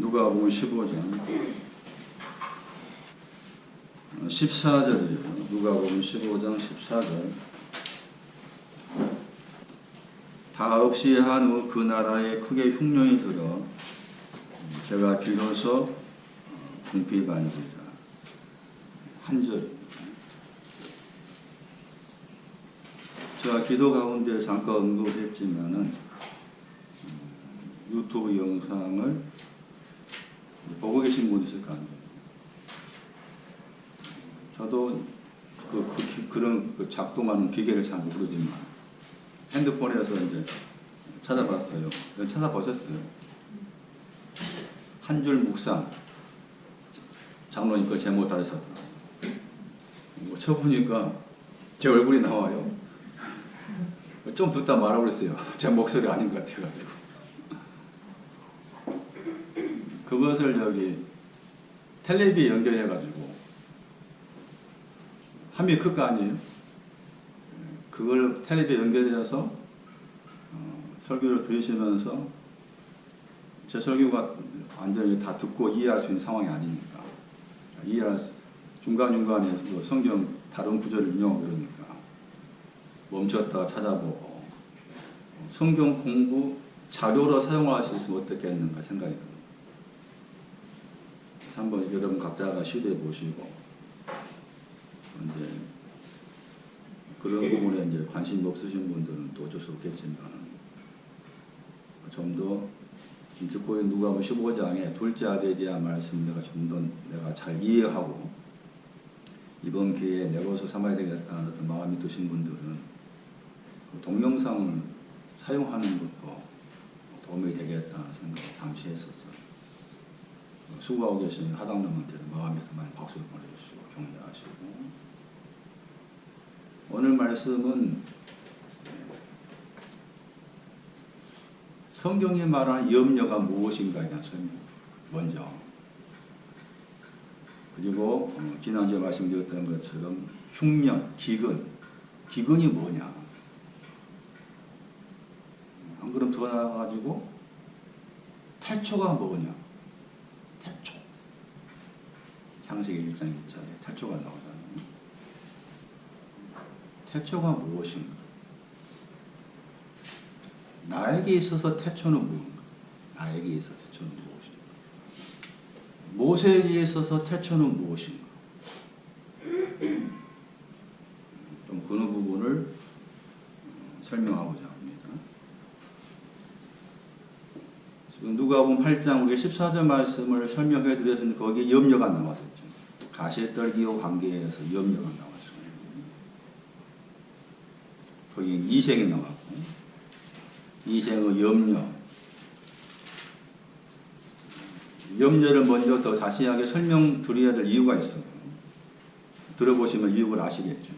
누가복음 15장 14절이에요. 누가복음 15장 14절. 다 없이 한 후 그 나라에 크게 흉년이 들어 제가 비로소 궁핍한지라. 한 절. 제가 기도 가운데 잠깐 언급했지만은 유튜브 영상을 보고 계신 분 있을 거 아니에요. 저도 그런 작동하는 기계를 잘 모르지만 핸드폰에서 이제 찾아봤어요. 찾아보셨어요? 한 줄 묵상. 장로님 걸 제목 따르셨다. 쳐보니까 제 얼굴이 나와요. 좀 듣다 말아버렸어요. 제 목소리 아닌 것 같아가지고. 그것을 여기 텔레비에 연결해가지고 화면이 클 거 아니에요? 그걸 텔레비에 연결해서 설교를 들으시면서 제 설교가 완전히 다 듣고 이해할 수 있는 상황이 아니니까 중간중간에 성경 다른 구절을 인용하고 그러니까 멈췄다가 찾아보고 성경 공부 자료로 사용할 수 있으면 어떻겠는가 생각이 듭니다. 한번 여러분 각자가 시도해 보시고 이제 그런 부분에 이제 관심이 없으신 분들은 또 어쩔 수 없겠지만 좀 더 듣고 있는 누가복음 15장의 둘째 아들에 대한 말씀 내가 잘 이해하고 이번 기회에 내 것을 삼아야 되겠다는 어떤 마음이 드신 분들은 동영상을 사용하는 것도 도움이 되겠다는 생각을 잠시 했었어요. 수고하고 계신 하당님한테는 마음에서 많이 박수를 보내주시고 격려하시고, 오늘 말씀은 성경이 말하는 염려가 무엇인가에 대한 설명 먼저, 그리고 지난주에 말씀드렸던 것처럼 흉년, 기근이 뭐냐, 한 걸음 더 나아가지고 태초가 뭐냐, 태초. 창세기 1장 1절에 태초가 나오잖아요. 태초가 무엇인가? 나에게 있어서 태초는 무엇인가? 나에게 있어서 태초는 무엇인가? 모세에게 있어서 태초는 무엇인가? 좀 그런 부분을 설명하고자 합니다. 지금 누가복음 8장 우리 14절 말씀을 설명해 드렸는데 거기에 염려가 나왔었죠. 가시떨기와 관계에서 염려가 나왔어요. 거기 이생이 나왔고, 이생의 염려를 먼저 더 자세하게 설명드려야 될 이유가 있어요. 들어보시면 이유를 아시겠죠.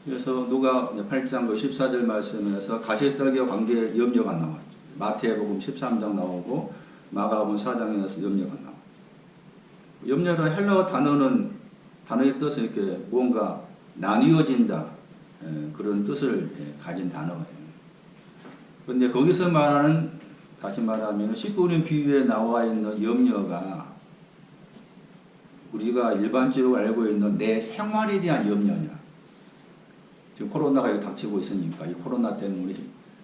그래서 누가 8장 14절 말씀에서 가시떨기와 관계에 염려가 나왔죠. 마태복음 13장 나오고 마가복음 4장에서 염려가 나와요. 염려는 헬라어 단어의 뜻은 이렇게 뭔가 나뉘어진다, 그런 뜻을 가진 단어예요. 그런데 거기서 말하는, 다시 말하면 19년 비유에 나와 있는 염려가 우리가 일반적으로 알고 있는 내 생활에 대한 염려냐. 지금 코로나가 이렇게 닥치고 있으니까 이 코로나 때문에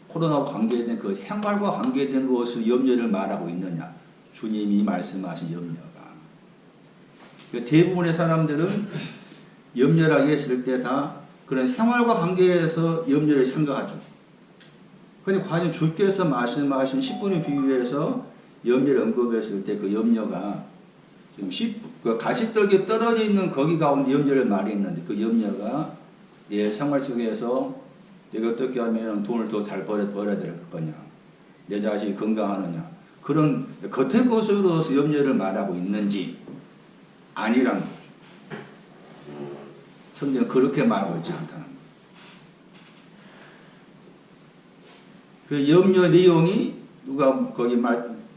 코로나와 관계된 그 생활과 관계된 것을 염려를 말하고 있느냐. 주님이 말씀하신 염려가. 대부분의 사람들은 염려라고 했을 때 다 그런 생활과 관계에서 염려를 생각하죠. 그런데 과연 주께서 말씀하신 10분의 비유에서 염려를 언급했을 때 그 염려가 지금 가시떨기 떨어져 있는 거기 가운데 염려를 말했는데 그 염려가 내 생활 속에서 내가 어떻게 하면 돈을 더 잘 벌어야 될 거냐, 내 자식이 건강하느냐, 그런 겉의 것으로서 염려를 말하고 있는지 아니라는 거죠. 성경은 그렇게 말하고 있지 않다는 거죠. 그 염려 내용이 누가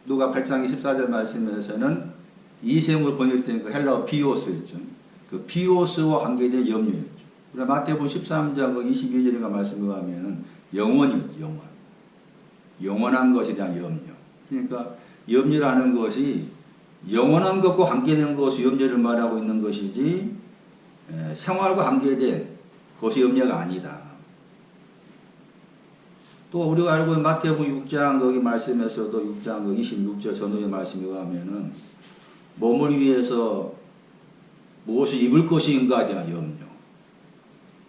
8장 14절 말씀에서는 이생으로 번역된 그 헬라어 비오스였죠. 그 비오스와 관계된 염려였죠. 마태복음 13장 22절인가 말씀에 가면 영원이죠. 영원한 것에 대한 염려. 그러니까 염려라는 것이 영원한 것과 관계되는 것이 염려를 말하고 있는 것이지 생활과 관계된 것이 염려가 아니다. 또 우리가 알고 있는 마태복음 6장 거기 말씀에서도 6장 26절 전후의 말씀에 의하면은 몸을 위해서 무엇을 입을 것인가에 대한 염려.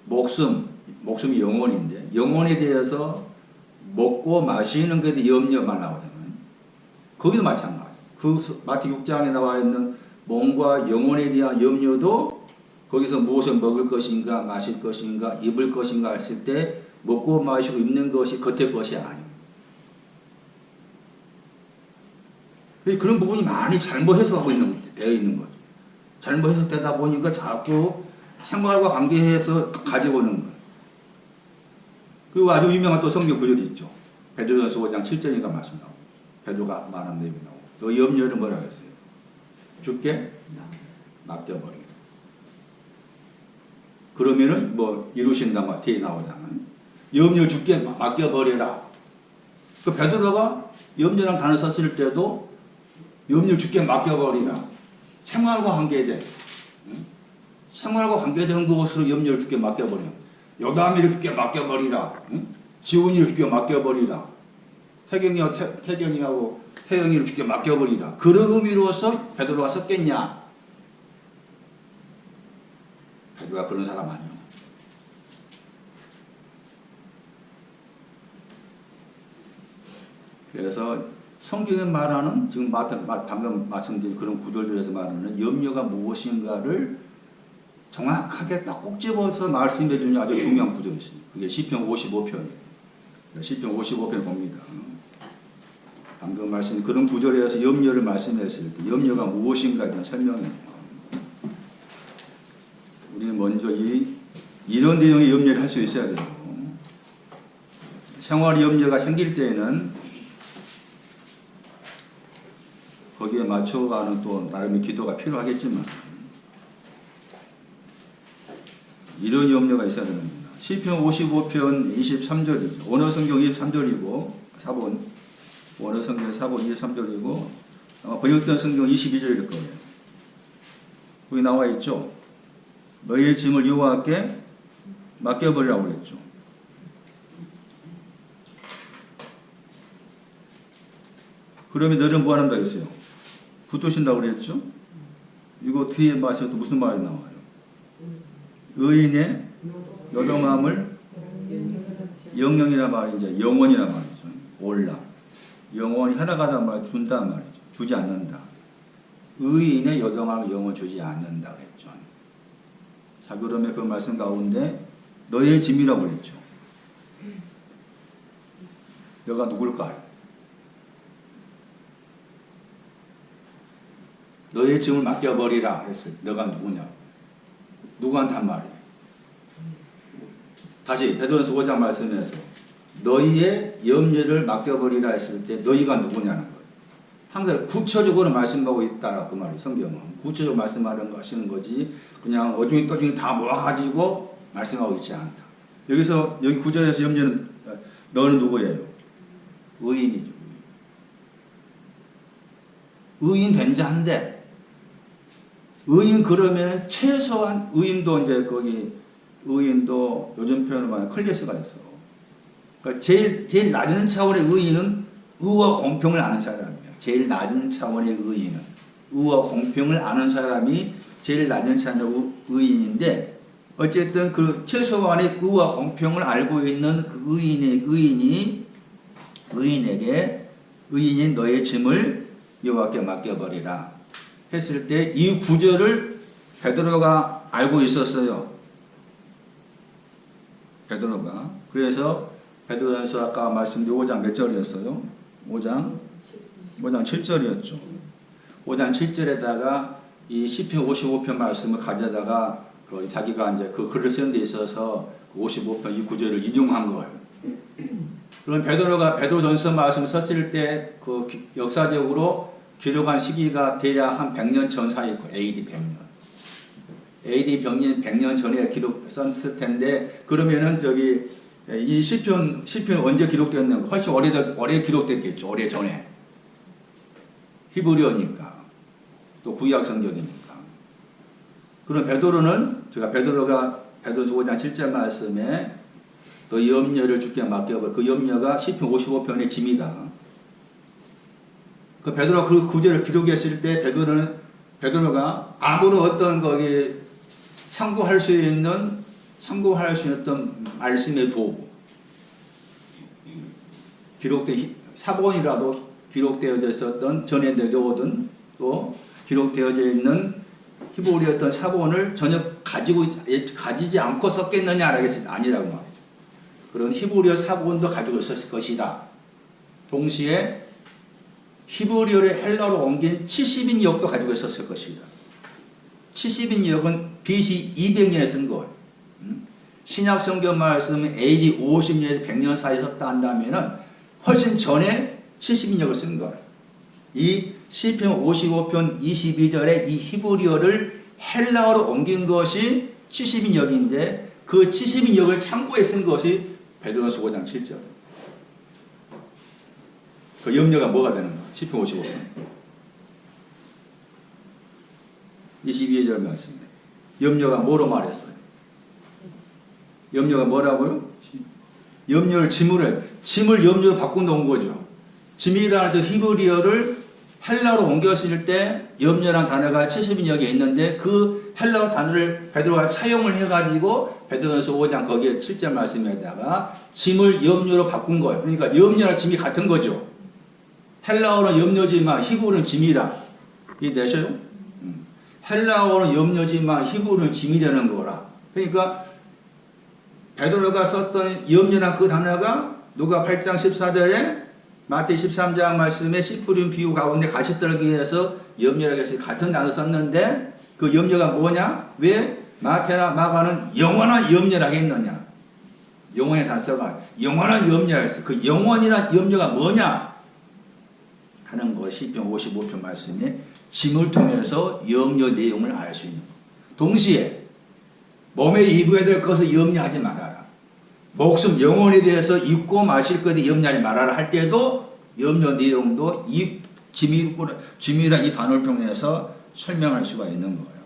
목숨이 영혼인데 영혼에 대해서 먹고 마시는 것에 대한 염려만 나오잖아요. 거기도 마찬가지. 그 마태 6장에 나와 있는 몸과 영혼에 대한 염려도 거기서 무엇을 먹을 것인가 마실 것인가 입을 것인가 했을 때 먹고 마시고 입는 것이 겉의 것이 아닙니다. 그런 부분이 많이 잘못 해석하고 되어 있는 거죠. 잘못 해석되다 보니까 자꾸 생활과 관계해서 가져오는 거예요. 그리고 아주 유명한 또 성경 구절이 있죠. 베드로전서 5장 7절인가 말씀 나오고 베드로가 말한 내용이 나오고 너 염려를 뭐라 그랬어요? 주께 맡겨버리라. 그러면은 뭐 이루신다 막 뒤에 나오잖아요. 염려 주께 맡겨버리라. 그 베드로가 염려란 단어 썼을 때도 염려 주께 맡겨버리라. 생활과 관계돼. 생활과 관계되는 것으로 염려를 주께 맡겨버려. 요담이를 주께 맡겨버리라. 지훈이를 주께 맡겨버리라. 태경이하고 태영이를 주께 맡겨버리라. 그런 의미로서 베드로가 썼겠냐? 베드로가 그런 사람 아니야. 그래서 성경에 말하는 지금 방금 말씀드린 그런 구절들에서 말하는 염려가 무엇인가를 정확하게 딱 꼭 집어서 말씀해 주는 아주 중요한 구절이 있습니다. 그게 시편 55편이에요. 시편 55편 봅니다. 방금 말씀 그런 구절에서 염려를 말씀했을 때 염려가 무엇인가에 대한 설명이에요. 우리는 먼저 이런 내용의 염려를 할 수 있어야 돼요. 생활 염려가 생길 때에는 거기에 맞춰가는 또 나름의 기도가 필요하겠지만 이런 염려가 있어야 됩니다. 시편 55편 23절이죠. 원어 성경 23절이고 사본 원어 성경 사본 23절이고 번역된 성경 22절일 거예요. 거기 나와 있죠. 너희의 짐을 여호와께 맡겨버리라고 그랬죠. 그러면 너희는 뭐 한다고 했어요? 붙드신다고 그랬죠? 이거 뒤에 마셔도 무슨 말이 나와요? 의인의 요동함을 영영이란 말이죠. 영원이란 말이죠. 올라. 영원히 하나가단 말 준단 말이죠. 주지 않는다. 의인의 요동함을 영원 주지 않는다 그랬죠. 자, 그러면 그 말씀 가운데 너의 짐이라고 그랬죠. 너가 누굴까요? 너의 짐을 맡겨버리라 했을 때 너가 누구냐? 누구한테 한 말이에요? 다시 베드로전서 5장 말씀에서 너희의 염려를 맡겨버리라 했을 때 너희가 누구냐는 거예요. 항상 구체적으로 말씀하고 있다 그 말이에요. 성경은 구체적으로 말씀하시는 거지 그냥 어중이 떠중이 다 모아가지고 말씀하고 있지 않다. 여기서 여기 구절에서 염려는 너는 누구예요? 의인이죠. 의인 된 자인데 의인 그러면 최소한 의인도 이제 거기 의인도 요즘 표현으로 말하면 클래스가 있어. 그러니까 제일 낮은 차원의 의인은 의와 공평을 아는 사람이에요. 제일 낮은 차원의 의인은 의와 공평을 아는 사람이 제일 낮은 차원의 의인인데 어쨌든 그 최소한의 의와 공평을 알고 있는 그 의인에게 의인인 너의 짐을 여호와께 맡겨버리라 했을 때 이 구절을 베드로가 알고 있었어요. 베드로가. 그래서 베드로전서 아까 말씀드린 5장 몇 절이었어요? 5장 7절이었죠. 5장 7절에다가 이 시편 55편 말씀을 가져다가 자기가 이제 그 글을 쓰는 데 있어서 55편 이 구절을 인용한 거예요. 그럼 베드로가 베드로전서 말씀을 썼을 때 그 역사적으로 기록한 시기가 대략 한 100년 전 사이고 AD 100년. AD 100년 전에 썼을 텐데 그러면은 저기 이 시편 언제 기록됐는가 훨씬 오래 기록됐겠죠. 오래 전에. 히브리어니까 또 구약 성경이니까. 그럼 베드로는 제가 베드로서 5장 7절 말씀에 너 염려를 주께 맡겨버. 그 염려가 시편 55편의 짐이다. 그 베드로가 그 구절을 기록했을 때 베드로가 아무런 어떤 거기 참고할 수 있는 말씀의 도구, 기록된 사본이라도 기록되어져 있었던 전에 내려오던 또 기록되어져 있는 히브리 어떤 사본을 전혀 가지지 않고 썼겠느냐 아니라고 말이죠. 그런 히브리어 사본도 가지고 있었을 것이다. 동시에 히브리어를 헬라어로 옮긴 70인역도 가지고 있었을 것이다. 70인역은 BC 200년에 쓴 거예요. 신약 성경 말씀 AD 50년에서 100년 사이에 썼다 한다면은 훨씬 전에 70인역을 쓴 거예요. 이 시편 55편 22절에 이 히브리어를 헬라어로 옮긴 것이 70인역인데 그 70인역을 참고해 쓴 것이 베드로전서 5장 7절. 그 염려가 뭐가 되는 거야? 시편 55편 22절 말씀에 염려가 뭐로 말했어요? 염려가 뭐라고요? 염려를 짐으로 해요. 짐을 염려로 바꾼다는 거죠. 짐이라는 저 히브리어를 헬라어로 옮겼을 때 염려라는 단어가 70인역에 있는데 그 헬라어 단어를 베드로가 차용을 해가지고 베드로전서 5장 거기에 7절 말씀에다가 짐을 염려로 바꾼 거예요. 그러니까 염려랑 짐이 같은 거죠. 헬라어는 염려지만 히브리는 짐이라. 이해되셔요? 헬라어는 염려지만 히브리는 짐이라는 거라. 그러니까 베드로가 썼던 염려란 그 단어가 누가 8장 14절에 마태 13장 말씀에 씨 뿌린 비유 가운데 가시떨기에서 염려라고 해서 같은 단어 썼는데 그 염려가 뭐냐? 왜 마태나 마가는 영원한 염려라고 했느냐? 영원의 단서가 영원한 염려라고 했어요. 그 영원이란 염려가 뭐냐? 하는 것이 시편 55편 말씀에 짐을 통해서 염려 내용을 알 수 있는 것. 동시에 몸에 입어야 될 것을 염려하지 말아라. 목숨 영혼에 대해서 입고 마실 것에 염려하지 말아라 할 때도 염려 내용도 이 짐이라 이 단어를 통해서 설명할 수가 있는 거예요.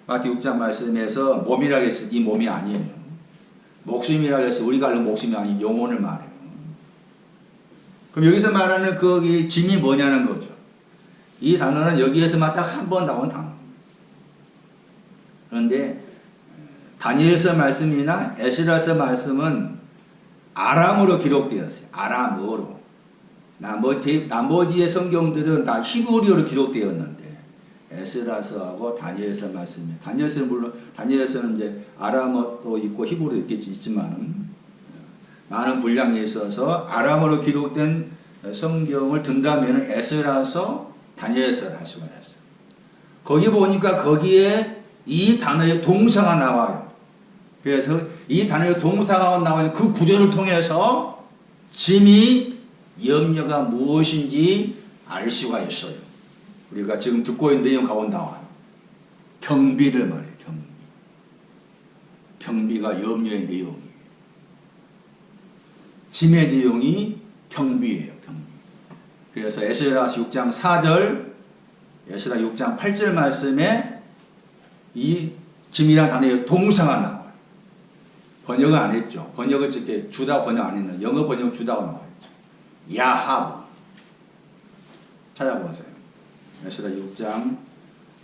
마태 6장 말씀에서 몸이라고 했을 때 이 몸이 아니에요. 목숨이라고 해서 우리가 알는 목숨이 아닌 영혼을 말해요. 그럼 여기서 말하는 그 짐이 뭐냐는 거죠. 이 단어는 여기에서만 딱 한 번 나온 단어입니다. 그런데 다니엘서 말씀이나 에스라서 말씀은 아람어로 기록되었어요. 아람어로. 나머지의 성경들은 다 히브리어로 기록되었는데 에스라서하고 다니엘서 말씀이 다니엘서는 물론 다니엘서는 이제 아람어도 있고 히브리어도 있지만은 많은 분량에 있어서 아람어로 기록된 성경을 든다면 에스라서 다니엘서를 할 수가 있어요. 거기 보니까 거기에 이 단어의 동사가 나와요. 그래서 이 단어의 동사가 나와요. 그 구절을 통해서 짐이 염려가 무엇인지 알 수가 있어요. 우리가 지금 듣고 있는 내용 가운데 나와요. 경비를 말해요. 경비가 염려의 내용이에요. 짐의 내용이 경비예요. 경비. 그래서 에스라 6장 4절, 에스라 6장 8절 말씀에 이 짐이라는 단어의 동사가 나와요. 번역은 안 했죠. 번역을 이렇게 주다 번역 안 했는데 영어 번역 주다가 나와요. 야하브. 찾아보세요. 에스라 6장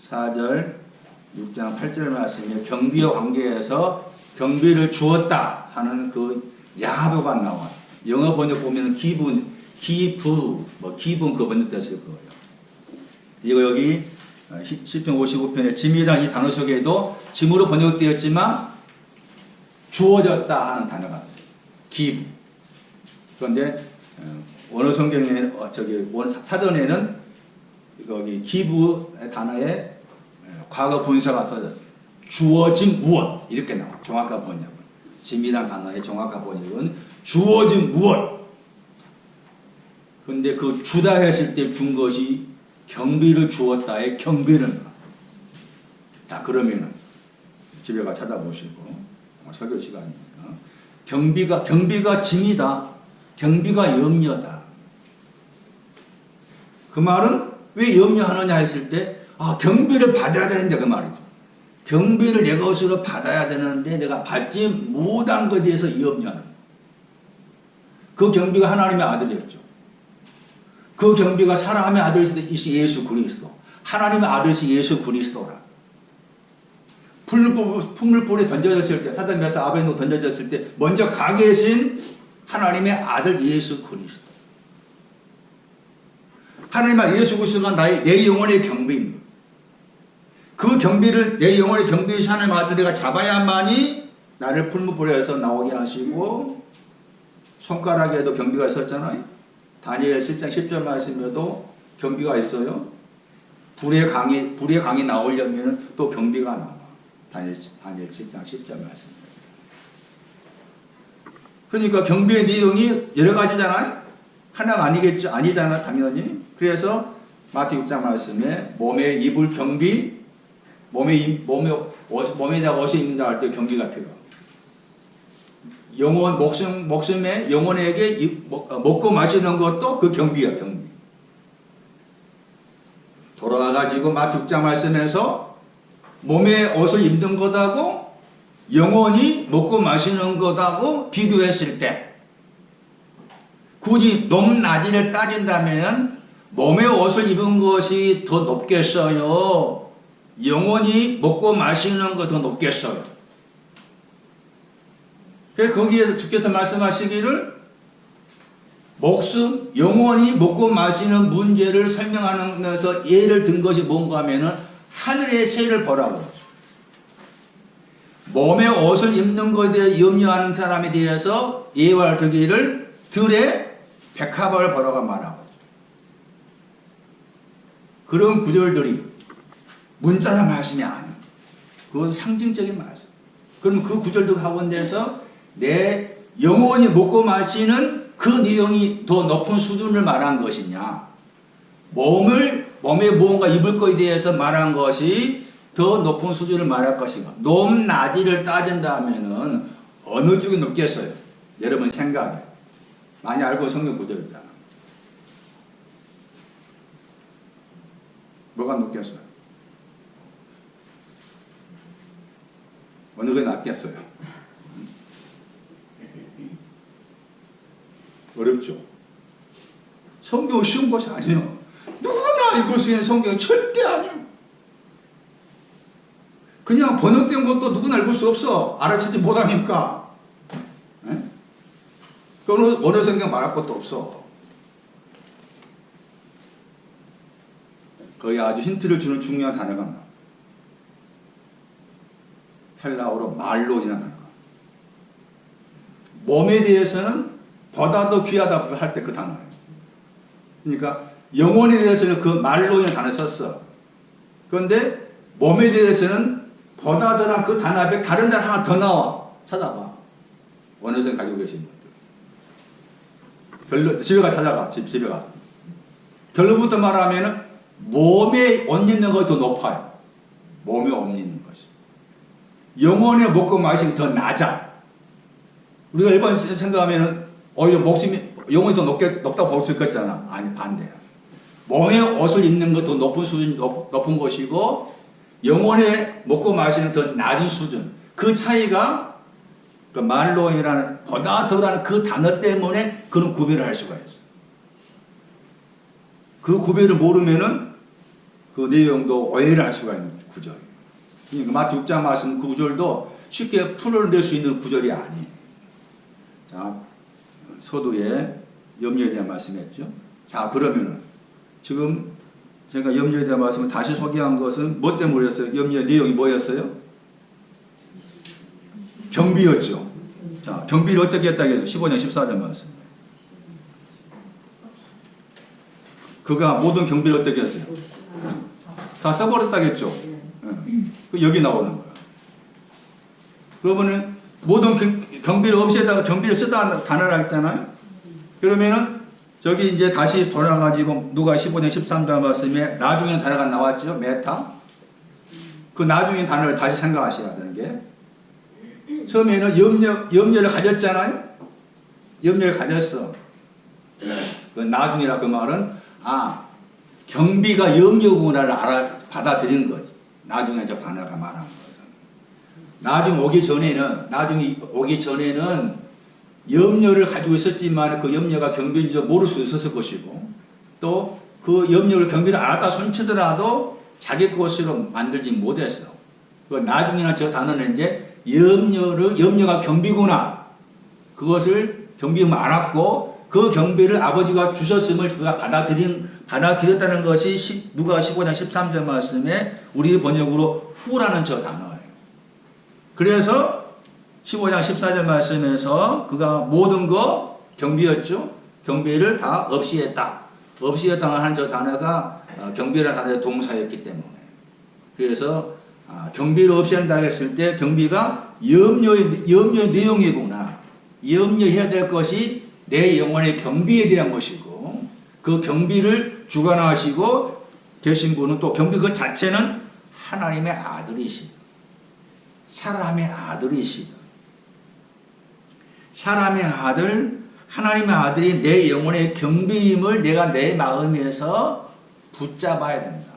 4절, 6장 8절 말씀에 경비와 관계에서 경비를 주었다 하는 그 야하브가 나와요. 영어 번역 보면 기분 그 번역됐을 거예요. 이거 여기 시편 55편에 짐이란 이 단어 속에도 짐으로 번역되었지만 주어졌다 하는 단어가 기부. 그런데 원어 성경에 사전에는 거기 기부의 단어에 과거 분사가 써졌어요. 주어진 무엇 이렇게 나와요. 정확한 번역은 짐이란 단어의 정확한 번역은 주어진 무엇. 근데 그 주다 했을 때 준 것이 경비를 주었다의 경비를. 자, 그러면은 집에 가 찾아보시고 설교 시간이니까 경비가 짐이다. 경비가 염려다. 그 말은 왜 염려하느냐 했을 때, 경비를 받아야 되는데 그 말이죠. 경비를 내 것으로 받아야 되는데 내가 받지 못한 것에 대해서 염려하는. 그 경비가 하나님의 아들이었죠. 그 경비가 사람의 아들이신 예수 그리스도. 하나님의 아들이신 예수 그리스도라. 풀물불에 던져졌을 때, 사단 메사 아벤으로 던져졌을 때 먼저 가 계신 하나님의 아들 예수 그리스도. 하나님의 예수 그리스도가 내 영혼의 경비입니다. 그 경비를, 내 영혼의 경비이신 하나님의 아들 내가 잡아야만이 나를 풀물불에서 나오게 하시고, 손가락에도 경비가 있었잖아요. 다니엘 7장 10절 말씀에도 경비가 있어요. 불의 강이 나오려면 또 경비가 나와. 다니엘 7장 10절 말씀. 그러니까 경비의 내용이 여러 가지잖아요. 하나가 아니겠죠? 아니잖아, 당연히. 그래서 마태복음 6장 말씀에 몸에 입을 경비, 몸에다가 옷을 입는다 할 때 경비가 필요하고, 목숨에 영혼에게 먹고 마시는 것도 그 경비야, 경비. 돌아와가지고 마태복음 6장 말씀에서 몸에 옷을 입는 것하고 영혼이 먹고 마시는 것하고 비교했을 때, 굳이 높낮이를 따진다면 몸에 옷을 입은 것이 더 높겠어요? 영혼이 먹고 마시는 것 더 높겠어요? 그래서 거기에서 주께서 말씀하시기를 영혼이 먹고 마시는 문제를 설명하면서 예를 든 것이 뭔가 하면은 하늘의 새를 보라고 그러죠. 몸에 옷을 입는 것에 대해 염려하는 사람에 대해서 예와 들기를 들의 백합을 보라고 말하고, 그런 구절들이 문자나 말씀이 아니에요. 그건 상징적인 말씀. 그러면 그 구절들 가운데서 내 영혼이 먹고 마시는 그 내용이 더 높은 수준을 말한 것이냐, 몸에 무언가 입을 것에 대해서 말한 것이 더 높은 수준을 말할 것인가. 높낮이를 따진다면은 어느 쪽이 높겠어요? 여러분 생각에. 많이 알고 성경 구절이잖아. 뭐가 높겠어요? 어느 게 낫겠어요? 어렵죠? 성경은 쉬운 것이 아니에요. 누구나 읽을 수 있는 성경은 절대 아니에요. 그냥 번역된 것도 누구나 읽을 수 없어. 알아채지 못하니까. 어느 성경 말할 것도 없어. 거기 아주 힌트를 주는 중요한 단어가 나와. 헬라어로 말론이라는 단어가. 몸에 대해서는 보다 더 귀하다고 할 때 그 단어예요. 그러니까 영혼에 대해서는 그 말론이라는 단어 썼어. 그런데 몸에 대해서는 보다 더한 그 단어 앞에 다른 단어 하나 더 나와. 찾아봐. 원어선 가지고 계신 분들. 집에 가서 찾아가. 집에 가서. 결론부터 말하면 몸에 옷 입는 것이 더 높아요. 몸에 옷 입는 것이. 영혼에 먹고 마시면 더 낮아. 우리가 일반 생각하면 오히려 영혼이 더 높다고 볼 수 있겠잖아. 아니, 반대야. 몸에 옷을 입는 것 더 높은 수준이 높은 것이고, 영혼에 먹고 마시는 더 낮은 수준. 그 차이가 그 말로이라는 보다 더라는 그 단어 때문에 그런 구별을 할 수가 있어. 그 구별을 모르면은 그 내용도 오해를 할 수가 있는 구절이에요. 그러니까 마태복음 6장 말씀 그 구절도 쉽게 풀어낼 수 있는 구절이 아니에요. 자, 서두에 염려에 대한 말씀했죠. 자, 그러면은 지금 제가 염려에 대한 말씀을 다시 소개한 것은 뭐 때문이었어요? 염려의 내용이 뭐였어요? 경비였죠. 자, 경비를 어떻게 했다고 해서 15장 14절 말씀. 그가 모든 경비를 어떻게 했어요? 다 써버렸다겠죠. 여기 나오는 거야. 그러면은 모든 경비를 없애다가 경비를 쓰다 단어를 했잖아요. 그러면은 저기 이제 다시 돌아가지고 누가 15장 13절 말씀에 나중에 단어가 나왔죠. 메타. 그 나중에 단어를 다시 생각하셔야 되는 게, 처음에는 염려를 가졌잖아요. 염려를 가졌어. 그 나중이라 그 말은 경비가 염려구나를 받아들인 거지. 나중에 저 단어가 말한 것은. 나중에 오기 전에는 염려를 가지고 있었지만 그 염려가 경비인지 모를 수 있었을 것이고, 또 그 염려를 경비를 알았다 손치더라도 자기 것으로 만들지 못했어. 나중에는 저 단어는 이제 염려가 경비구나. 그것을 경비는 알았고, 그 경비를 아버지가 주셨음을 그가 받아들였다는 것이 누가 15장 13절 말씀에 우리 번역으로 후라는 저 단어예요. 그래서 15장 14절 말씀에서 그가 모든 거 경비였죠. 경비를 다 없이 했다. 없이 했다고 하는 저 단어가 경비라는 단어의 동사였기 때문에. 그래서 경비를 없이 한다 했을 때 경비가 염려의 내용이구나. 염려해야 될 것이 내 영혼의 경비에 대한 것이고, 그 경비를 주관하시고 계신 분은 또 경비 그 자체는 하나님의 아들이시다. 사람의 아들이시다. 사람의 아들, 하나님의 아들이 내 영혼의 경비임을 내가 내 마음에서 붙잡아야 된다.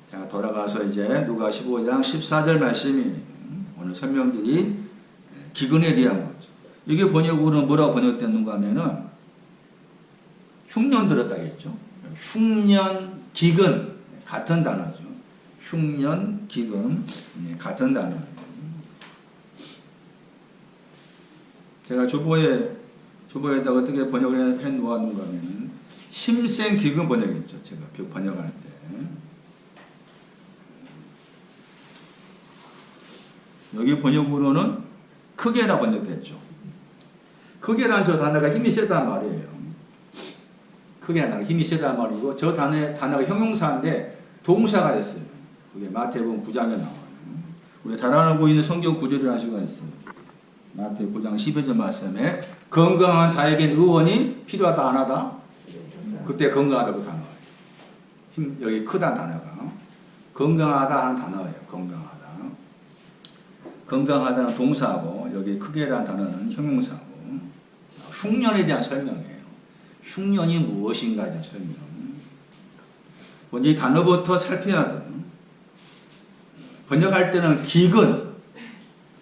자, 돌아가서 이제 누가 15장 14절 말씀이 오늘 설명드린 기근에 대한 거죠. 이게 번역으로는 뭐라고 번역됐는가 하면은 흉년 들었다겠죠. 흉년, 기근 같은 단어죠. 흉년, 기근 같은 단어예요. 제가 주보에다 어떻게 번역을 해 놓았는가 하면은 힘센 기근 번역했죠. 제가 번역할 때. 여기 번역으로는 크게라 번역됐죠. 크게라는 저 단어가 힘이 세단 말이에요. 크게라는 단어가 힘이 세단 말이고, 저 단어가 형용사인데 동사가 됐어요. 그게 마태복음 9장에 나와요. 우리가 잘 알고 있는 성경 구절을 알 수가 있어요. 마태 9장 12절 말씀에 건강한 자에겐 의원이 필요하다 안 하다? 그때 건강하다고 단어예요. 여기 크다는 단어가 건강하다 하는 단어예요. 건강하다는 동사고, 여기 크게라는 단어는 형용사고, 흉년에 대한 설명이에요. 흉년이 무엇인가에 대한 설명. 먼저 이 단어부터 살펴야 돼요. 번역할 때는 기근,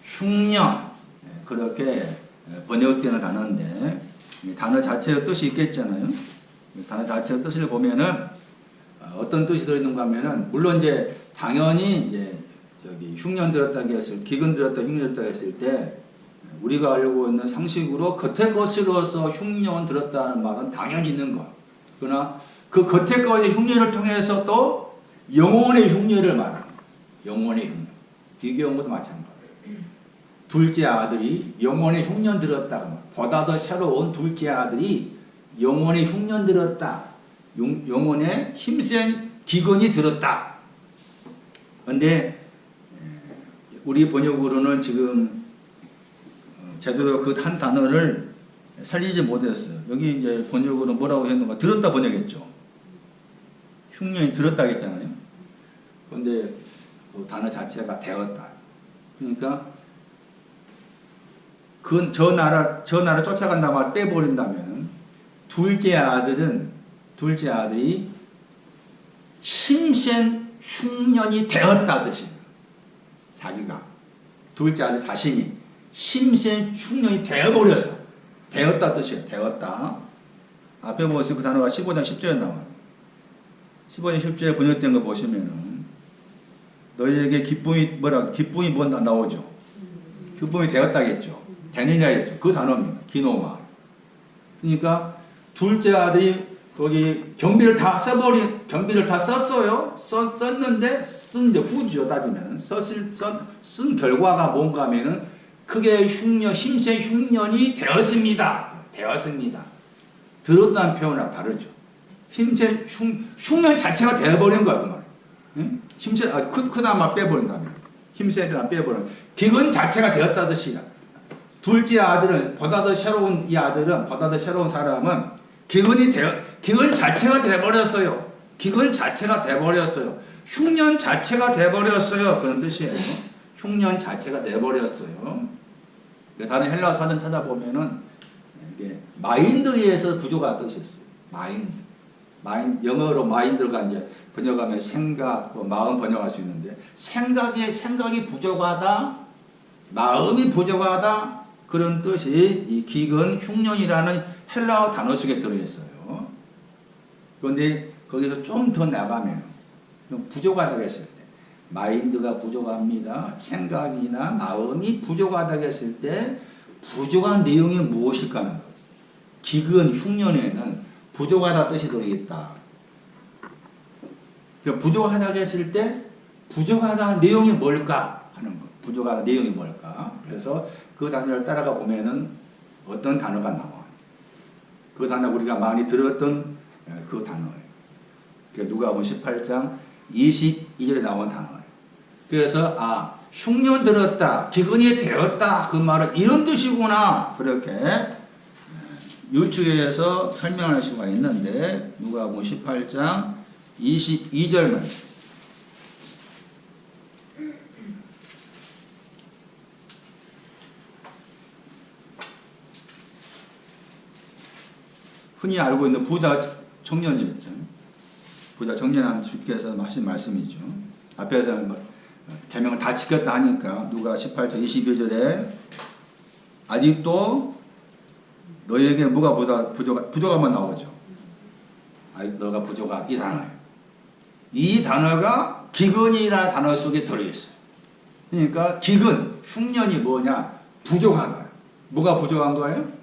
흉년 그렇게 번역되는 단어인데, 단어 자체의 뜻이 있겠잖아요. 단어 자체의 뜻을 보면은 어떤 뜻이 들어있는가 하면은, 물론 이제 당연히 이제 저기 흉년 들었다 했을, 기근 들었다, 흉년 들었다 했을 때 우리가 알고 있는 상식으로 겉의 것으로서 흉년 들었다는 말은 당연히 있는 것. 그러나 그 겉의 것의 흉년을 통해서 또 영혼의 흉년을 말합니다. 영혼의 흉년. 이 경우도 마찬가지예요. 둘째 아들이 영혼의 흉년 들었다. 보다 더 새로운 둘째 아들이 영혼의 흉년 들었다. 영혼의 힘센 기근이 들었다. 그런데 우리 번역으로는 지금 제대로 그 한 단어를 살리지 못했어요. 여기 이제 번역으로 뭐라고 했는가? 들었다 번역했죠. 흉년이 들었다 했잖아요. 그런데 그 단어 자체가 되었다. 그러니까 저 나라 쫓아간다 말 빼버린다면, 둘째 아들이 힘센 흉년이 되었다 뜻이에요. 자기가 둘째 아들 자신이 힘센 흉년이 되어버렸어. 되었다 뜻이에요. 되었다. 앞에 보세요. 그 단어가 15장 10절에 나와요. 15장 10절에 번역된 거 보시면은 너희에게 기쁨이 뭐 나오죠. 기쁨이 되었다겠죠. 되느냐겠죠. 그 단어입니다. 기노마. 그러니까 둘째 아들이 거기 경비를 다 썼어요. 썼는데 후죠. 따지면 쓴 결과가 뭔가 하면은 크게 힘센 흉년이 되었습니다. 들었다는 표현하고 다르죠. 힘센 흉년 자체가 되어버린 거야, 그 말. 응? 힘센 크다 말 빼버린다면, 힘센이다 빼버린. 기근 자체가 되었다 뜻이야. 둘째 아들은 보다 더 새로운 사람은 기근 자체가 돼버렸어요. 흉년 자체가 돼버렸어요. 그런 뜻이에요. 흉년 자체가 돼버렸어요. 다른 헬라어 사전 찾아보면은 이게 마인드에서 구조가 뜻이었어요. 마인드. 영어로 마인드가 이제 번역하면 생각, 또 마음 번역할 수 있는데, 생각이 부족하다, 마음이 부족하다, 그런 뜻이 이 기근, 흉년이라는 헬라어 단어 속에 들어있어요. 그런데 거기서 좀 더 나가면, 좀 부족하다고 했을 때, 마인드가 부족합니다. 생각이나 마음이 부족하다고 했을 때, 부족한 내용이 무엇일까 하는 거죠. 기근, 흉년에는 부족하다 뜻이 들어있다. 부족하다고 했을 때, 부족하다 내용이 뭘까 하는 거. 부족하다 내용이 뭘까. 그래서 그 단어를 따라가 보면은 어떤 단어가 나와. 그 단어 우리가 많이 들었던 그 단어예요. 누가복음 18장 22절에 나온 단어예요. 그래서 흉년 들었다, 기근이 되었다, 그 말은 이런 뜻이구나, 그렇게 유추해서 설명할 수가 있는데, 누가복음 18장 22절만 흔히 알고 있는 부자 청년이었죠. 부자 청년한 주께서 하신 말씀이죠. 앞에서 계명을 다 지켰다 하니까 누가 18절 22절에 아직도 너에게 뭐가 부족하면 나오죠. 너가 부족한 이 단어예요. 이 단어가 기근이라는 단어 속에 들어있어요. 그러니까 기근, 흉년이 뭐냐? 부족하다. 뭐가 부족한 거예요?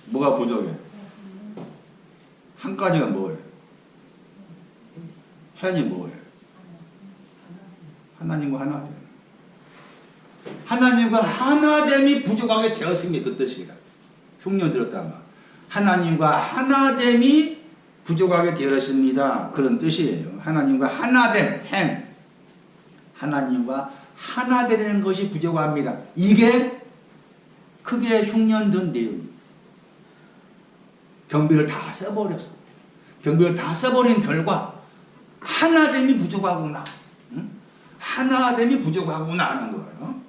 뭐가 부족해? 한 가지가 뭐예요? 현이 뭐예요? 하나님과 하나됨. 하나님과 하나됨이 부족하게 되었습니다. 그 뜻이다. 흉년 들었다는 말. 하나님과 하나됨이 부족하게 되었습니다. 그런 뜻이에요. 하나님과 하나됨, 하나님과 하나 되는 것이 부족합니다. 이게 크게 흉년 든 내용입니다. 경비를 다 써버렸어. 경비를 다 써버린 결과 하나됨이 부족하구나. 하나됨이 부족하구나 하는 거예요.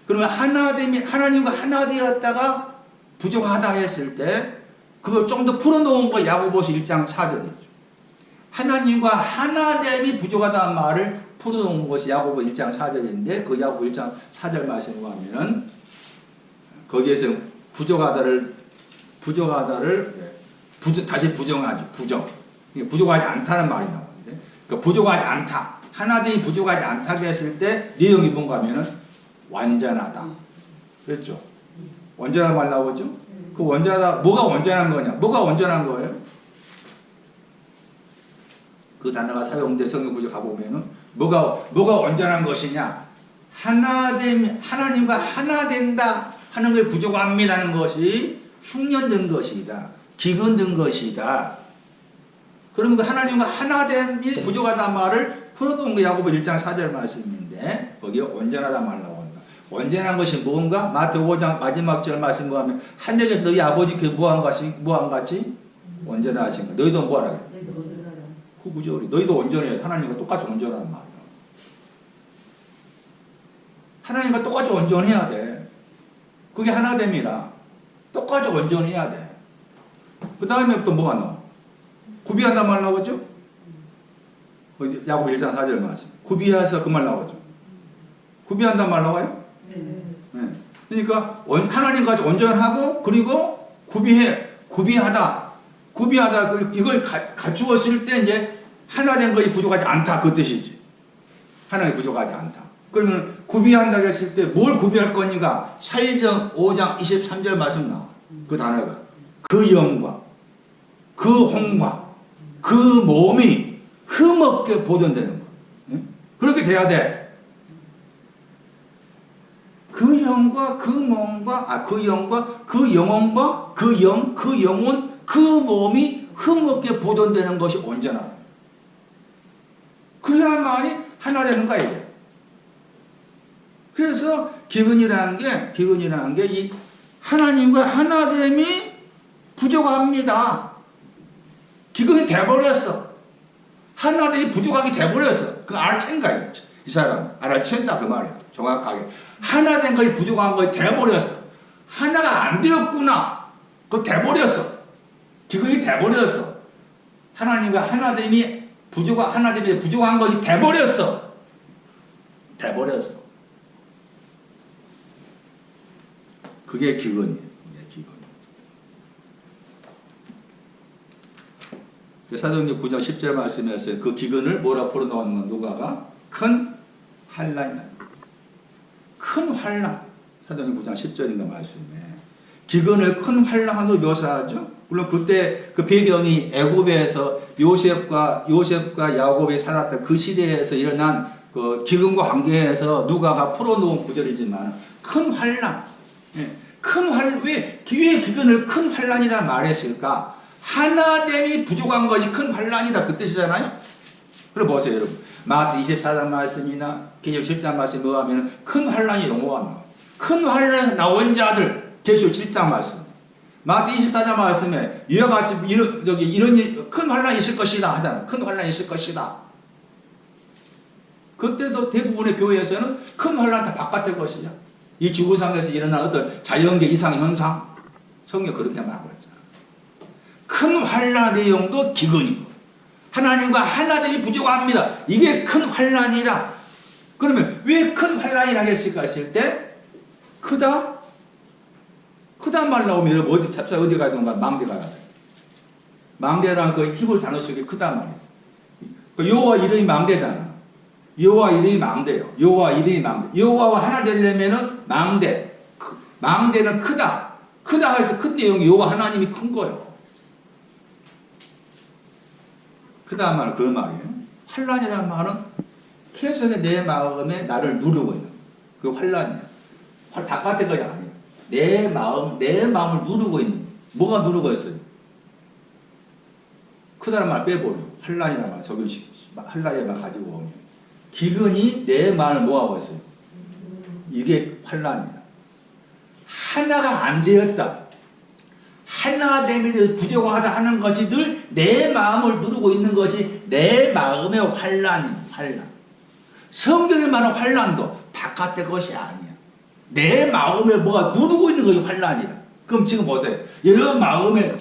그러면 하나님과 하나 되었다가 부족하다 했을 때 그걸 좀 더 풀어놓은 거 야고보서 1장 4절이죠. 하나님과 하나됨이 부족하다는 말을 풀어놓은 것이 야고보 1장 4절인데 그 야고보 1장 4절 말씀을 보면 거기에서 부족하다를 다시 부정하죠. 부족하지 않다는 말이 나오는데 그러니까 부족하지 않다. 하나됨이 부족하지 않다고 했을 때 내용이 뭔가 하면은 완전하다. 그렇죠? 완전한 말 나오죠? 그 완전하다, 뭐가 완전한 거냐? 뭐가 완전한 거예요? 그 단어가 사용된 성경 구절 가보면은 뭐가 완전한 것이냐? 하나님과 하나 된다 하는 걸 부족합니다는 것이 흉년된 것이다. 기근된 것이다. 그러면 그 하나님과 하나됨이 부족하다는 말을 풀어놓은 게 야고보 1장 4절 말씀인데 거기에 온전하다 말 나온다. 온전한 것이 뭔가? 마태복음 5장 마지막 절 말씀 보면 하늘에서 너희 아버지께 무한 같이 온전하신 거. 너희도 뭐하라 그래? 그 구절이 너희도 온전해야 하나님과 똑같이 온전한 말이야. 하나님과 똑같이 온전해야 돼. 그게 하나됨이라 똑같이 온전해야 돼. 그 다음에 또 뭐가 나와? 구비한다 말 나오죠? 야고보 1장 4절 말씀. 구비해서 그 말 나오죠. 구비한다 말 나와요? 네. 그러니까 하나님까지 온전하고 그리고 구비하다 이걸 갖추었을 때 이제 하나된 것이 부족하지 않다 그 뜻이지. 하나님이 부족하지 않다. 그러면 구비한다고 했을 때 뭘 구비할 거니까 사일정 5장 23절 말씀 나와. 그 단어가 그 영과 그 혼과 그 몸이 흠없게 보존되는 거. 그렇게 돼야 돼. 그 영과 그 몸과 그 영과 그 영혼과 그 영혼 그 몸이 흠없게 보존되는 것이 온전하다. 그래야만이 하나 되는 거야 이게. 그래서 기근이라는 게 이 하나님과 하나됨이 부족합니다. 기근이 돼버렸어. 하나됨이 부족하게 돼버렸어. 그거 알아챈가 이 사람 알아챈다 그 말이야. 정확하게 하나된 것이 부족한 것이 돼버렸어. 하나가 안 되었구나. 그거 돼버렸어. 기근이 돼버렸어. 하나님과 하나됨이 하나됨이 부족한 것이 돼버렸어. 돼버렸어. 그게 기근이에요. 사도행전 9장 10절 말씀에서 그 기근을 뭐라 풀어놓은 누가가 큰 환난이다. 큰 환난. 사도행전 9장 10절인가 말씀에 기근을 큰 환난으로 묘사하죠. 물론 그때 그 배경이 애굽에서 요셉과 야곱이 살았던 그 시대에서 일어난 그 기근과 관계에서 누가가 풀어놓은 구절이지만 큰 환난. 큰 환난. 왜 기근을 큰 환난이라 말했을까? 하나됨이 부족한 것이 큰 환난이다 그 뜻이잖아요. 그래 보세요 여러분. 마태 24장 말씀이나 계시록 7장 말씀에 뭐하면 큰 환난이 용어가 나와요. 큰 환난에서 나온 자들 계시록 7장 말씀. 마태 24장 말씀에 이와 같이 이런 큰 환난이 있을 것이다 하잖아요. 큰 환난이 있을 것이다. 그때도 대부분의 교회에서는 큰 환난 다 바깥의 것이죠. 이 지구상에서 일어난 어떤 자연계 이상 현상 성경 그렇게 말하고 있잖아요. 큰 환난 내용도 기근이고 하나님과 하나됨이 부족합니다. 이게 큰 환난이라. 그러면 왜 큰 환난이라 했을까 했을 때 크다 말 나오면 어디 찹쌀 어디 가든가 망대 가야 돼. 망대라는 그 히브리 단어 속에 크다 말이죠. 여호와 이름이 망대잖아. 여호와 이름이 망대요. 여호와 이름이 망대. 여호와와 하나 되려면은 망대. 망대는 크다. 크다 해서 큰 내용이 여호와 하나님이 큰 거예요. 크다 말은 그 말이에요. 환난이라는 말은 계속 내 마음에 나를 누르고 있는 그 환난이에요. 바깥의 것이 아니에요. 내 마음을 누르고 있는. 뭐가 누르고 있어요? 크다는 말 빼버려. 환난이라는 말 적용식 환난에만 가지고 오면 기근이 내 마음을 뭐하고 있어요? 이게 환난이다. 하나가 안 되었다. 하나됨에 대해서 부족하다 하는 것이 늘 내 마음을 누르고 있는 것이 내 마음의 환난. 성경에 말하는 환난도 바깥의 것이 아니야. 내 마음에 뭐가 누르고 있는 것이 환난이다. 그럼 지금 보세요. 여러 마음을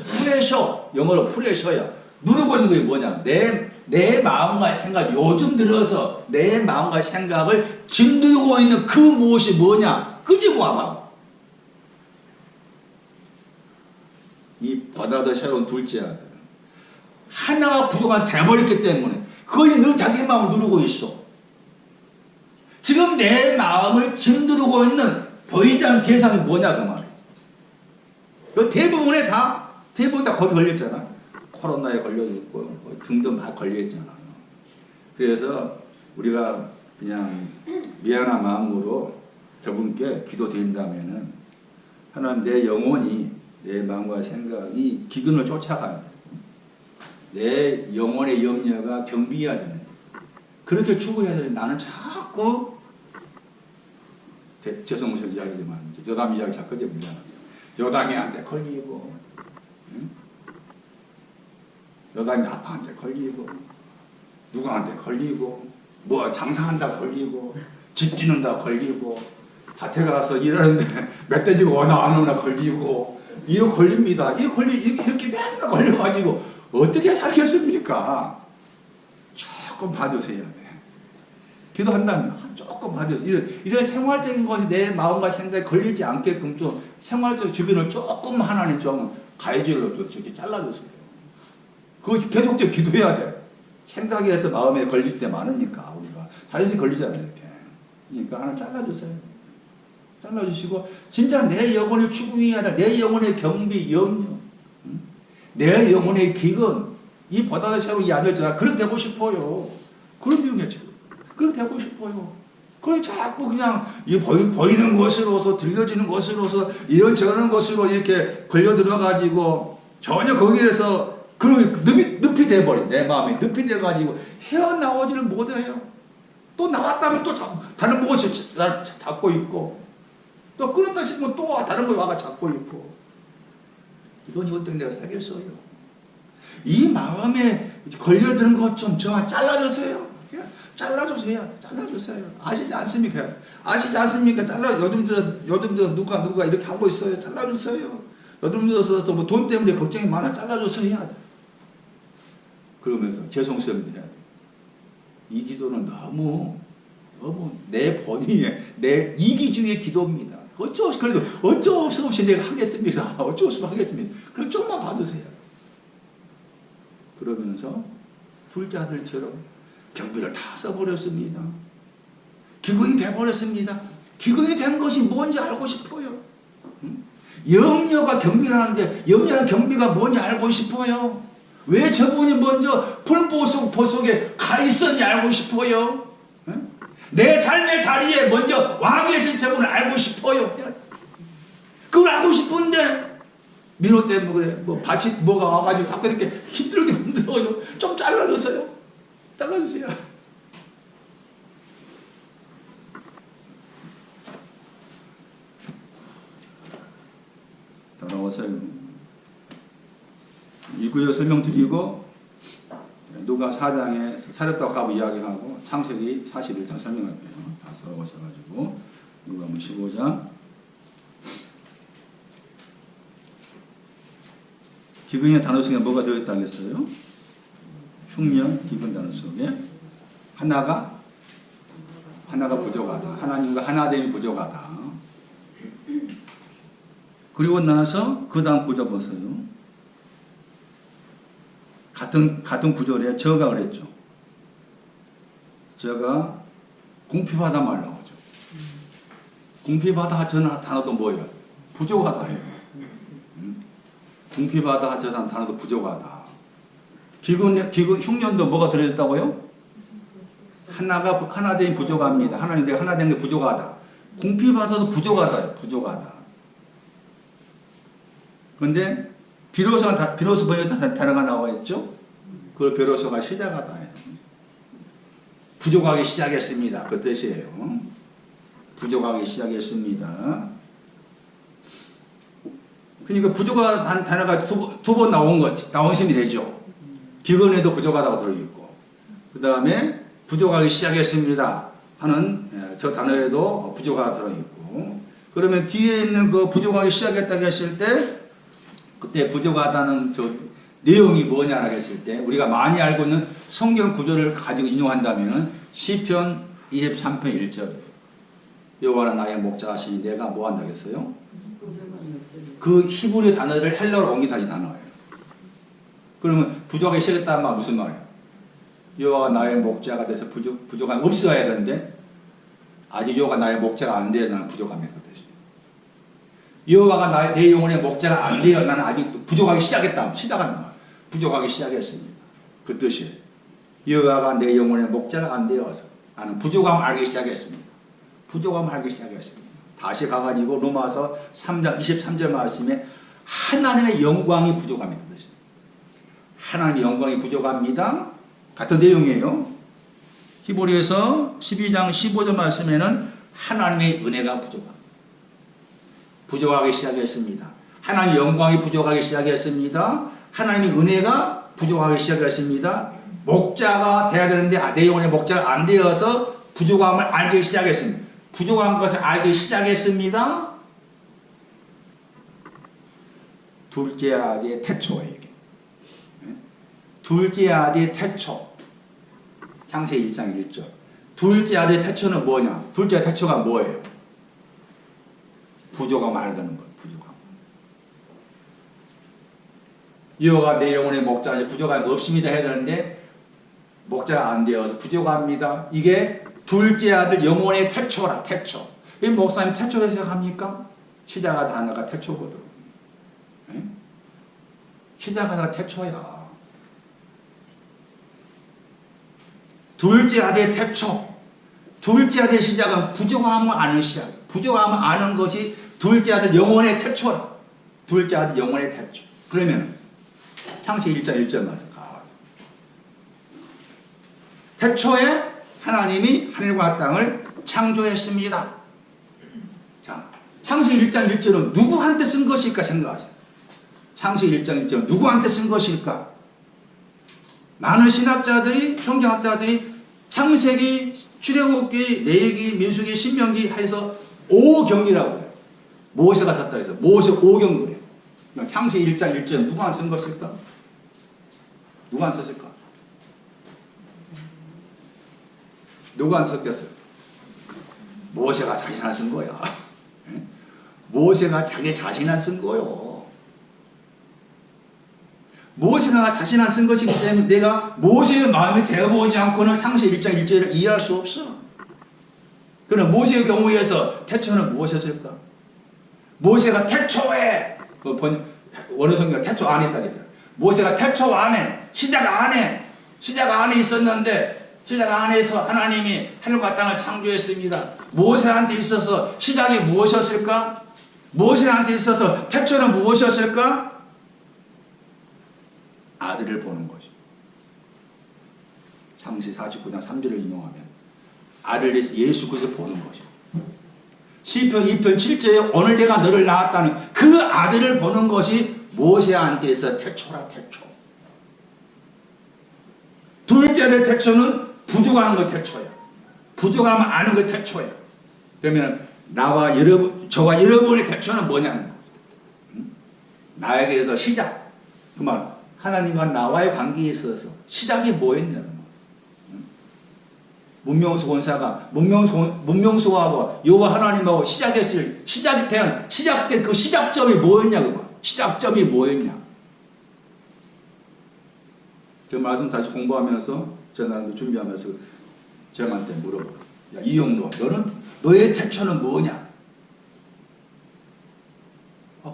프레셔, 영어로 프레셔야. 누르고 있는 것이 뭐냐? 내 마음과 생각, 요즘 들어서 내 마음과 생각을 짓누르고 있는 그 무엇이 뭐냐? 그게 뭐하고? 이 보다도 새로운 둘째 아들. 하나가 부족한 돼버렸기 때문에 거의 늘 자기 마음을 누르고 있어. 지금 내 마음을 짓누르고 있는 보이지 않는 대상이 뭐냐 그 말이에요. 대부분 다 거기 걸렸잖아. 코로나에 걸려있고 등등 다 걸려있잖아요. 그래서 우리가 그냥 미안한 마음으로 저분께 기도드린다면은 하나님 내 영혼이 내 마음과 생각이 기근을 쫓아가야 돼. 내 영혼의 염려가 경비해야 되는. 그렇게 죽어야 되는데 나는 자꾸 죄송스러운 이야기지만 요담 이야기 자꾸 미안하죠. 요담이한테 걸리고 응? 요담이 아빠한테 걸리고 누구한테 걸리고 뭐 장사한다 걸리고 집 짓는다 걸리고 밭에 가서 일하는데 멧돼지가 오나 안 오나 걸리고 이거 걸립니다. 이렇게 맨날 걸려가지고 어떻게 살겠습니까? 조금 봐주세요. 기도한다면 조금 봐주세요. 이런 생활적인 것이 내 마음과 생각에 걸리지 않게끔 좀 생활적 주변을 조금 하나님 좀 가해줄로 이렇게 잘라주세요. 그거 계속적으로 기도해야 돼. 생각에서 마음에 걸릴 때 많으니까 우리가 자연스레 걸리잖아요. 이렇게. 그러니까 하나 잘라주세요. 잘라주시고 진짜 내 영혼의 추구해야 돼. 내 영혼의 경비, 염려, 내 영혼의 기근, 이 보다도 새로 이 아들 저 그렇게 되고 싶어요. 그런 비용이야 지금. 그렇게 되고 싶어요. 그래 자꾸 그냥 이 보이는 것으로서 들려지는 것으로서 이런저런 것으로 이렇게 걸려 들어가지고 전혀 거기에서 늪이 돼버린 내 마음이 늪이 돼가지고 헤어나오지를 못해요. 또 나왔다면 또 다른 무엇이 잡고 있고 또 그런다 싶으면 또 다른 거 와가 잡고 있고 이건 어떻게 내가 살겠어요. 이 마음에 걸려드는 것 좀 저만 잘라주세요. 잘라주세요. 아시지 않습니까? 요즘 누가 이렇게 하고 있어요. 잘라주세요. 떠들면서 뭐 돈 때문에 걱정이 많아 잘라줘서 해야 돼. 그러면서 죄송스럽니다. 이 기도는 너무 내 본인의 내 이기주의 기도입니다. 어쩔 수 없이 내가 하겠습니다. 어쩔 수 없이 하겠습니다. 그럼 좀만 봐주세요. 그러면서 불자들처럼 경비를 다 써버렸습니다. 기근이 돼버렸습니다. 기근이 된 것이 뭔지 알고 싶어요. 염려가 경비라는데 염려는 경비가 뭔지 알고 싶어요. 왜 저분이 먼저 불보속에 가 있었는지 알고 싶어요. 내 삶의 자리에 먼저 왕이 계신 저분을 알고 싶어요. 그걸 알고 싶은데 민호 때문에 그래. 뭐 밭이 뭐가 와가지고 자꾸 이렇게 힘들게 만들어요. 좀 잘라주세요. 잘라주세요. 따라오세요. 이 구절 설명드리고 누가 4장에 사렙과 갑 이야기하고 창세기 41장 설명할게요. 다 써보셔가지고 누가 15장 기근의 단어 속에 뭐가 들어있다 하겠어요? 흉년, 기근 단어 속에 하나가 부족하다. 하나님과 하나됨이 부족하다. 그리고 나서 그 다음 구절 보세요. 같은 구절에 저가 그랬죠. 저가 궁핍하다 말라고 하죠. 궁핍하다 저 단어도 뭐예요? 부족하다 해요. 궁핍하다 저 단어도 부족하다. 기근 흉년도 뭐가 들어있다고요? 하나됨이 부족합니다. 하나님 내가 하나 된 게 부족하다. 궁핍하다도 부족하다. 그런데 비로소 단어가 나와 있죠. 그 비로소가 시작하다. 부족하기 시작했습니다. 그 뜻이에요. 부족하기 시작했습니다. 그러니까 부족하다는 단어가 두 번 나온 셈이 되죠. 기근에도 부족하다고 들어있고, 그 다음에 부족하기 시작했습니다 하는 저 단어에도 부족하다 들어있고, 그러면 뒤에 있는 그 부족하기 시작했다고 했을 때 그때 부족하다는 저 내용이 뭐냐라고 했을 때 우리가 많이 알고 있는 성경 구절을 가지고 인용한다면 시편 23편 1절 여호와는 나의 목자시니 내가 뭐 한다고 했어요? 그 히브리 단어를 헬라어로 옮긴다 이 단어예요. 그러면 부족하기 시작했다는 말 무슨 말이에요? 여호와가 나의 목자가 돼서 부족함이 없어야 되는데 아직 여호와가 나의 목자가 안 돼야 나는 부족함이 그 뜻이에요. 여호와가 내 영혼의 목자가 안 돼요. 나는 아직 부족하기 시작했다. 시작한다 말. 부족하기 시작했습니다. 그 뜻이에요. 여호와가 내 영혼의 목자가 안 되어서 나는 부족함을 알기 시작했습니다. 부족함을 알기 시작했습니다. 다시 가가지고 로마서 3장 23절 말씀에 하나님의 영광이 부족함이 그 뜻이에요. 하나님의 영광이 부족합니다. 같은 내용이에요. 히브리서 12장 15절 말씀에는 하나님의 은혜가 부족하기 시작했습니다. 하나님의 영광이 부족하기 시작했습니다. 하나님의 은혜가 부족하기 시작했습니다. 목자가 돼야 되는데 내 영혼의 목자가 안 되어서 부족함을 알기 시작했습니다. 부족한 것을 알기 시작했습니다. 둘째 아들의 태초예요. 이게. 둘째 아들의 태초. 창세기 1장 1절. 둘째 아들의 태초는 뭐냐? 둘째 아들의 태초가 뭐예요? 부족함을 알는 것. 부족함. 여호와가 내 영혼의 목자가 부족함이 없습니다 해야 되는데 목자가 안 되어서 부족합니다. 이게 둘째 아들 영혼의 태초라. 태초. 이 목사님 태초를 생각합니까? 시작한 단어가 태초거든. 네? 시작하다가 태초야. 둘째 아들의 태초. 둘째 아들의 시작은 부족함을 아는 시작. 부족함을 아는 것이 둘째 아들 영혼의 태초라. 둘째 아들 영혼의 태초. 그러면 창세기 1장 1절 말씀 가. 태초에 하나님이 하늘과 땅을 창조했습니다. 자, 창세기 1장 1절은 누구한테 쓴 것일까 생각하세요. 창세기 1장 1절은 누구한테 쓴 것일까? 많은 신학자들이, 성경학자들이 창세기, 출애굽기, 레위기, 민수기, 신명기 해서 5경이라고 해요. 모세가 샀다 해서 모세 5경 그래요. 창세기 1장 1절 누가 안 쓴 것일까? 누가 안 썼을까? 누가 안 썼겠어요? 모세가 자신 안 쓴 거야. 모세가 자기 자신 안 쓴 거요. 모세가 자신 안 쓴 것이기 때문에 내가 모세의 마음이 되어보지 않고는 창세기 1장 1절을 이해할 수 없어. 그럼 모세의 경우에서 태초는 무엇이었을까? 모세가 태초에 원어 성경 태초 안에 있다 그랬잖아. 모세가 태초 안에 시작 안에 있었는데 시작 안에서 하나님이 하늘과 땅을 창조했습니다. 모세한테 있어서 시작이 무엇이었을까? 모세한테 있어서 태초는 무엇이었을까? 아들을 보는 것이. 창세기 49장 3절을 인용하면 아들 예수 그리스도 보는 것이. 시편 2편 7절에 오늘 내가 너를 낳았다는 그 아들을 보는 것이 모세한테 있어 태초라 태초. 둘째의 태초는 부족한 것 태초야. 부족하면 아는 것 태초야. 그러면 나와 여러분, 저와 여러분의 태초는 뭐냐는 거예요. 나에게서 시작. 그 말, 하나님과 나와의 관계에 있어서 시작이 뭐였냐는 거예요. 문명수 권사가 문명수하고 여호와 하나님하고 시작된 그 시작점이 뭐였냐고. 시작점이 뭐였냐. 그 말씀 다시 공부하면서 전하는 준비하면서 저한테 물어봐. 야 이영로, 너의 태초는 뭐냐?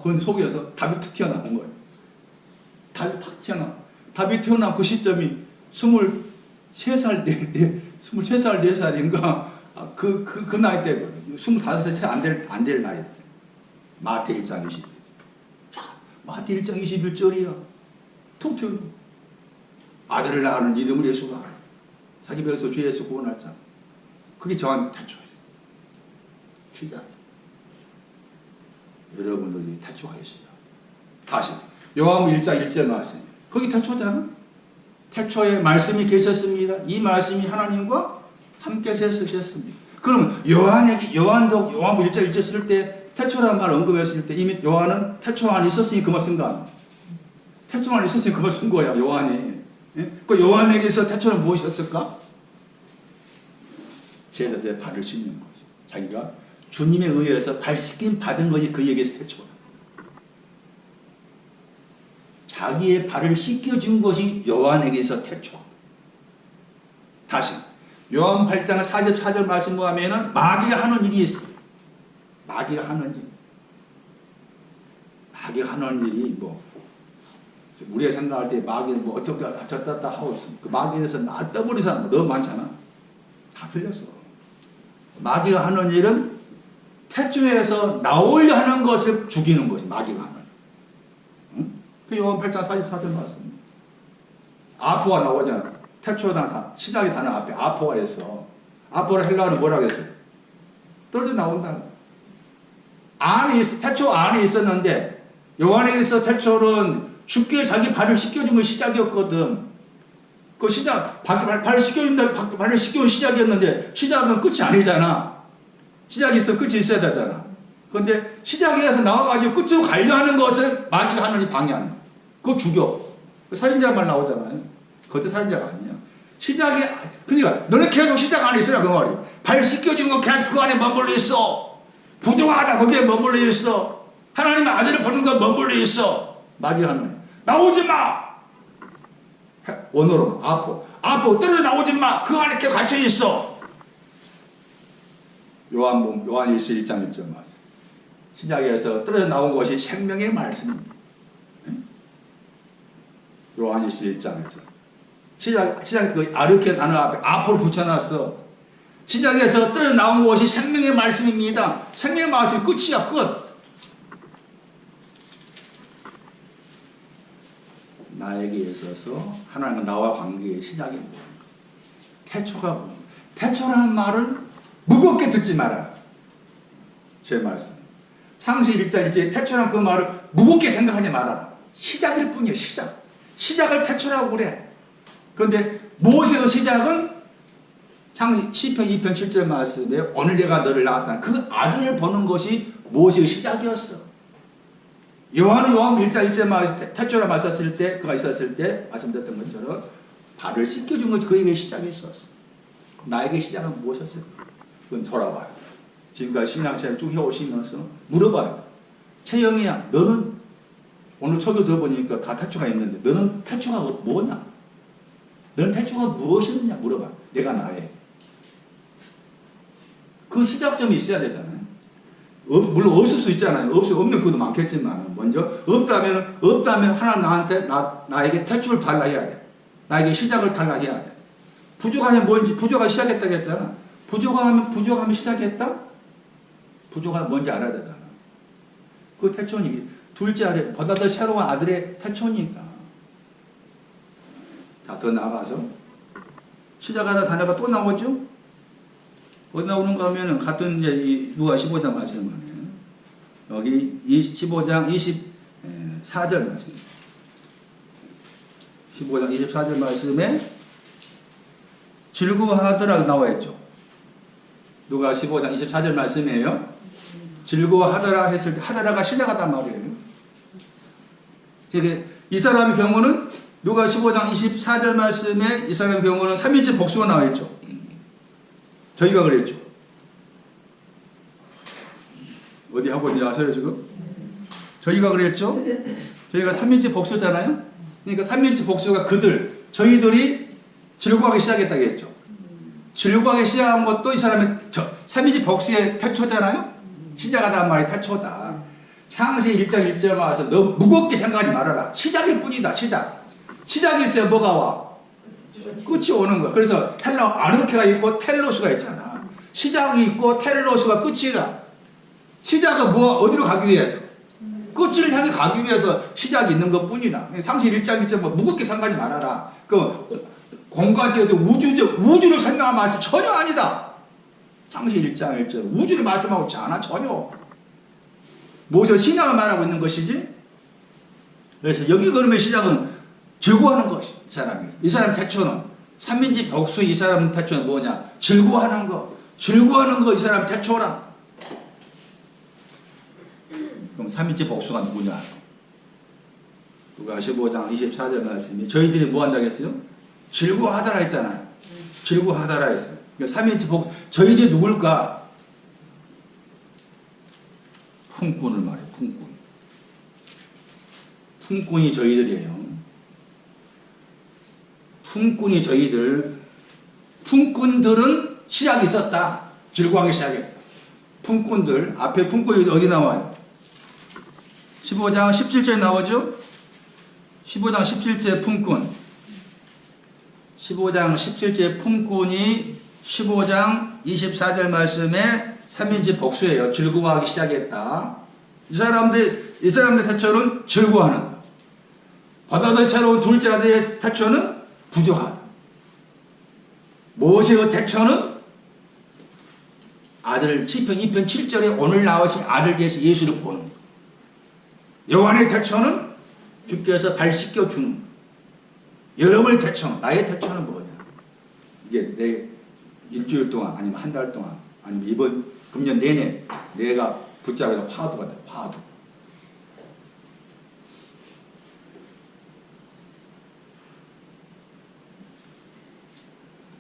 그런데 속에서 답이 탁 튀어나온 거예요. 답이 탁 튀어나와. 답이 튀어나온 그 시점이 23살, 4살인가 그 나이 때거든요. 25세 채 안 될 나이 때. 마태 1장 20일. 마태 1장 21절이야. 툭 튀어나와. 아들을 낳는 이름을 예수가 자기 백성 주 예수 구원하자. 그게 저한테 태초예요. 시작. 여러분들이 태초가 있어요. 다시 요한복음 1장 1절 말씀. 거기 태초잖아. 태초에 말씀이 계셨습니다. 이 말씀이 하나님과 함께 계셨습니다. 그럼 요한도 요한복음 1장 1절 쓸 때 태초라는 말 언급했을 때 이미 요한은 태초 안에 있었으니 그만 쓴 거 아니야. 태초 안에 있었으니 그만 쓴 거야 요한이. 예? 그 요한에게서 태초는 무엇이었을까? 제자들의 발을 씻는 거죠. 자기가 주님에 의해서 발 씻김 받은 것이 그에게서 태초다. 자기의 발을 씻겨준 것이 요한에게서 태초. 다시 요한 8장 44절 말씀 보면은 마귀가 하는 일이 있어요. 마귀가 하는 일이 뭐 우리가 생각할 때 마귀는 뭐 어떻게 저따 하고 있습니다. 그 마귀에 대해서 떠버린 사람 너무 많잖아. 다 틀렸어. 마귀가 하는 일은 태초에서 나오려 하는 것을 죽이는 거지. 마귀가 하는. 응? 그 요한 8장 44절 말씀. 아포가 나오잖아. 태초다 시작이 단어 앞에 아포가 있어. 아포를 헬라어는 뭐라고 했어요? 떨어져 나온다. 태초 안에 있었는데 요한에게서 태초는 죽게 자기 발을 씻겨준 건 시작이었거든. 그 시작, 발을 씻겨준다, 발을 씻겨준 시작이었는데, 시작은 끝이 아니잖아. 시작이 있어, 끝이 있어야 되잖아. 그런데 시작에서 나와가지고 끝으로 가려 하는 것을 마귀가 하느니 방해하는 거야. 그거 죽여. 살인자 말 나오잖아요. 그것도 살인자가 아니야. 그러니까, 너는 계속 시작 안에 있어라, 그 말이. 발 씻겨준 건 계속 그 안에 머물러 있어. 부정하다, 거기에 머물러 있어. 하나님의 아들을 보는 건 머물러 있어. 마귀가 하느니. 나오지 마! 원어로 아포 떨어져 나오지 마. 그 안에 계속 갇혀 있어. 요한 1서 1장 1절 말씀. 시작에서 떨어져 나온 것이 생명의 말씀입니다. 요한 1서 1장 1절. 시작에 그 아르케 단어 앞에 아포를 붙여놨어. 시작에서 떨어져 나온 것이 생명의 말씀입니다. 생명의 말씀이 끝이야, 끝. 나에게 있어서 하나님과 나와 관계의 시작이 뭐야? 태초가 뭐야? 태초라는 말을 무겁게 듣지 마라. 제 말씀. 창세기 1장 1절에 태초라는 그 말을 무겁게 생각하지 말아라. 시작일 뿐이야, 시작. 시작을 태초라고 그래. 그런데 모세의 시작은 시편 2편 7절 말씀에 오늘 내가 너를 낳았다. 그 아들을 보는 것이 모세의 시작이었어. 요한은 1장 1절에 태초라 말씀했을 때, 그가 있었을 때 말씀드렸던 것처럼 발을 씻겨준 것 그에게 시작이 있었어. 나에게 시작은 무엇이었을까? 그건 돌아봐요. 지금까지 신앙생활 쭉 해오시면서 물어봐요. 최영이야, 너는 오늘 설교 들어보니까 다 태초가 있는데 너는 태초가 뭐냐? 너는 태초가 무엇이었느냐 물어봐요. 내가 나의. 그 시작점이 있어야 되잖아요. 물론 없을 수 있잖아요. 없는 그것도 많겠지만 먼저 없다면 하나님 나한테 나에게 태초를 달라 해야 돼. 나에게 시작을 달라 해야 돼. 부족하면 뭔지 부족하 시작했다고 했잖아. 부족하면 시작했다? 부족하면 뭔지 알아야 되잖아. 그 태초니 둘째 아들 보다 더 새로운 아들의 태초니까. 자, 더 나아가서 시작하다 단어가 또 나오죠? 어디 나오는가 하면은 같은 이제 이 누가 15장 말씀을 여기 15장 24절 말씀. 15장 24절 말씀에 즐거워하더라 나와 있죠. 누가 15장 24절 말씀이에요. 즐거워하더라 했을 때 하더라가 시작하단 말이에요. 이 사람의 경우는 누가 15장 24절 말씀에 이 사람의 경우는 3인칭 복수가 나와 있죠. 저희가 그랬죠. 어디 하고 있는지 아세요 지금? 저희가 그랬죠. 저희가 3인칭 복수잖아요. 그러니까 3인칭 복수가 저희들이 즐거워하기 시작했다고 했죠. 즐거워하기 시작한 것도 이 사람의 3인칭 복수의 태초잖아요. 시작하단 말이 태초다. 창세기 1장 1절 와서 너무 무겁게 생각하지 말아라. 시작일 뿐이다. 시작이 있어야 뭐가 와? 끝이 오는 거야. 그래서 헬라 아르케가 있고 텔로스가 있잖아. 시작이 있고 텔로스가 끝이라. 시작은 어디로 가기 위해서? 끝을 향해 가기 위해서 시작이 있는 것 뿐이다. 창세기 1장 1절 무겁게 생각하지 말아라. 공간적인 우주를 설명한 말씀 전혀 아니다. 창세기 1장 1절 우주를 말씀하고 있지 않아 전혀. 모세 신앙을 말하고 있는 것이지. 그래서 여기 그러면 시작은 즐거워하는 것이 이 사람 태초는 3인칭 복수 이 사람 태초는 뭐냐? 즐거워하는 거 이 사람 태초라. 그럼 3인칭 복수가 누구냐? 누가 15장 24절 말씀이 저희들이 뭐 한다고 했어요? 즐거워하더라 했잖아요. 즐거워하더라 했어요. 그러니까 3인칭 복수 저희들이 누굴까? 품꾼을 말해요. 품꾼이 저희들이에요. 품꾼들은 시작이 있었다. 즐거워하기 시작했다. 품꾼들 앞에 품꾼이 어디 나와요? 15장 17절에 나오죠? 15장 17절 품꾼 15장 17절 품꾼이 15장 24절 말씀에 3인칭 복수예요. 즐거워하기 시작했다. 이 사람들 태초는 즐거워하는 거야. 보다 더 새로운 둘째 아들의 태초는 부족하다. 모세의 태초는 아들 시편 2편 7절에 오늘 나오신 아들 예수를 보는 거. 요한의 태초는 주께서 발 씻겨주는 거. 여러분의 태초는 나의 태초는 뭐냐? 이게 내 일주일 동안 아니면 한 달 동안 아니면 이번 금년 내내 내가 붙잡아서 화두가 돼. 화두.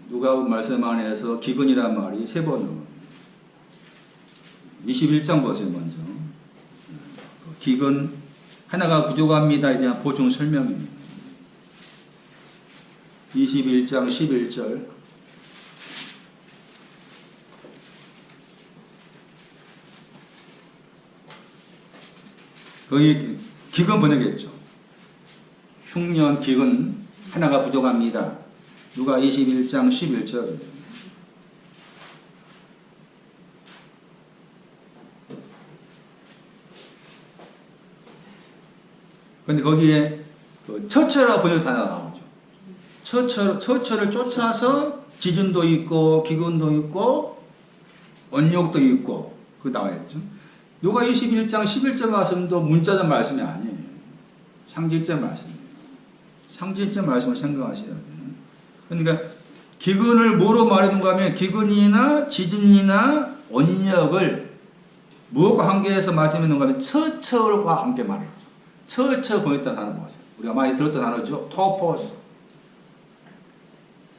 누가복음 말씀 안에서 기근이란 말이 3번 나옵니다. 21장 보세요. 먼저 기근 하나가 부족합니다에 대한 보충 설명입니다. 21장 11절 거기 기근 번역했죠. 흉년 기근 하나가 부족합니다. 누가 21장 11절 근데 거기에 처처라 번역 단어가 나오죠. 처처를 쫓아서 지진도 있고 기근도 있고 언욕도 있고 그 나와있죠. 누가 21장 11절 말씀도 문자적 말씀이 아니에요. 상징적 말씀이에요. 상징적 말씀을 생각하셔야 돼요. 그러니까 기근을 뭐로 말하는가 하면 기근이나 지진이나 언역을 무엇과 관계해서 말씀했는가 하면 처처와 함께 말해요. 처처 보냈다는 단어 보세요. 우리가 많이 들었던 단어죠. 토포스.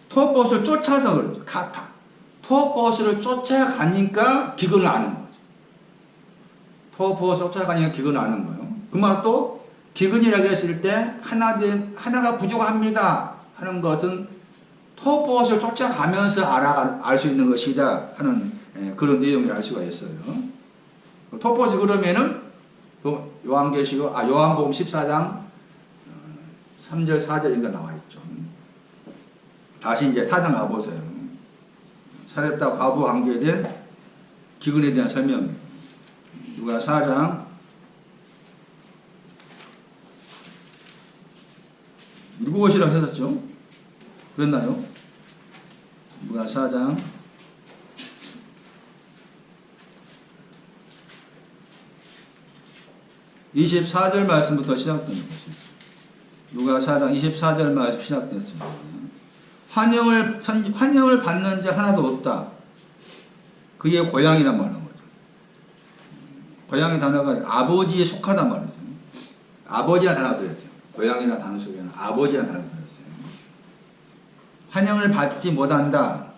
토포스를 쫓아서 그러죠. 가타. 토포스를 쫓아가니까 기근을 아는 거죠. 토포스를 쫓아가니까 기근을 아는 거예요. 그 말은 또 기근이라고 했을 때 하나가 부족합니다 하는 것은 토포스를 쫓아가면서 알 수 있는 것이다 하는 그런 내용을 알 수가 있어요. 토포스 그러면은 요한복음 14장 3절 4절인가 나와 있죠. 다시 이제 4장 가보세요. 사렙다 과부와 관계된 기근에 대한 설명이에요. 누가 4장 읽어보시라고 했었죠? 그랬나요? 누가 4장 24절 말씀부터 시작되는 것입니다. 누가 4장 24절 말씀 시작됐습니다. 환영을 받는 자 하나도 없다. 그의 고향이란 말인 거죠. 고향의 단어가 아버지에 속하단 말이죠. 아버지라는 단어가 들었어요. 고향이라는 단어 속에는 아버지라는 단어가 들었어요. 환영을 받지 못한다.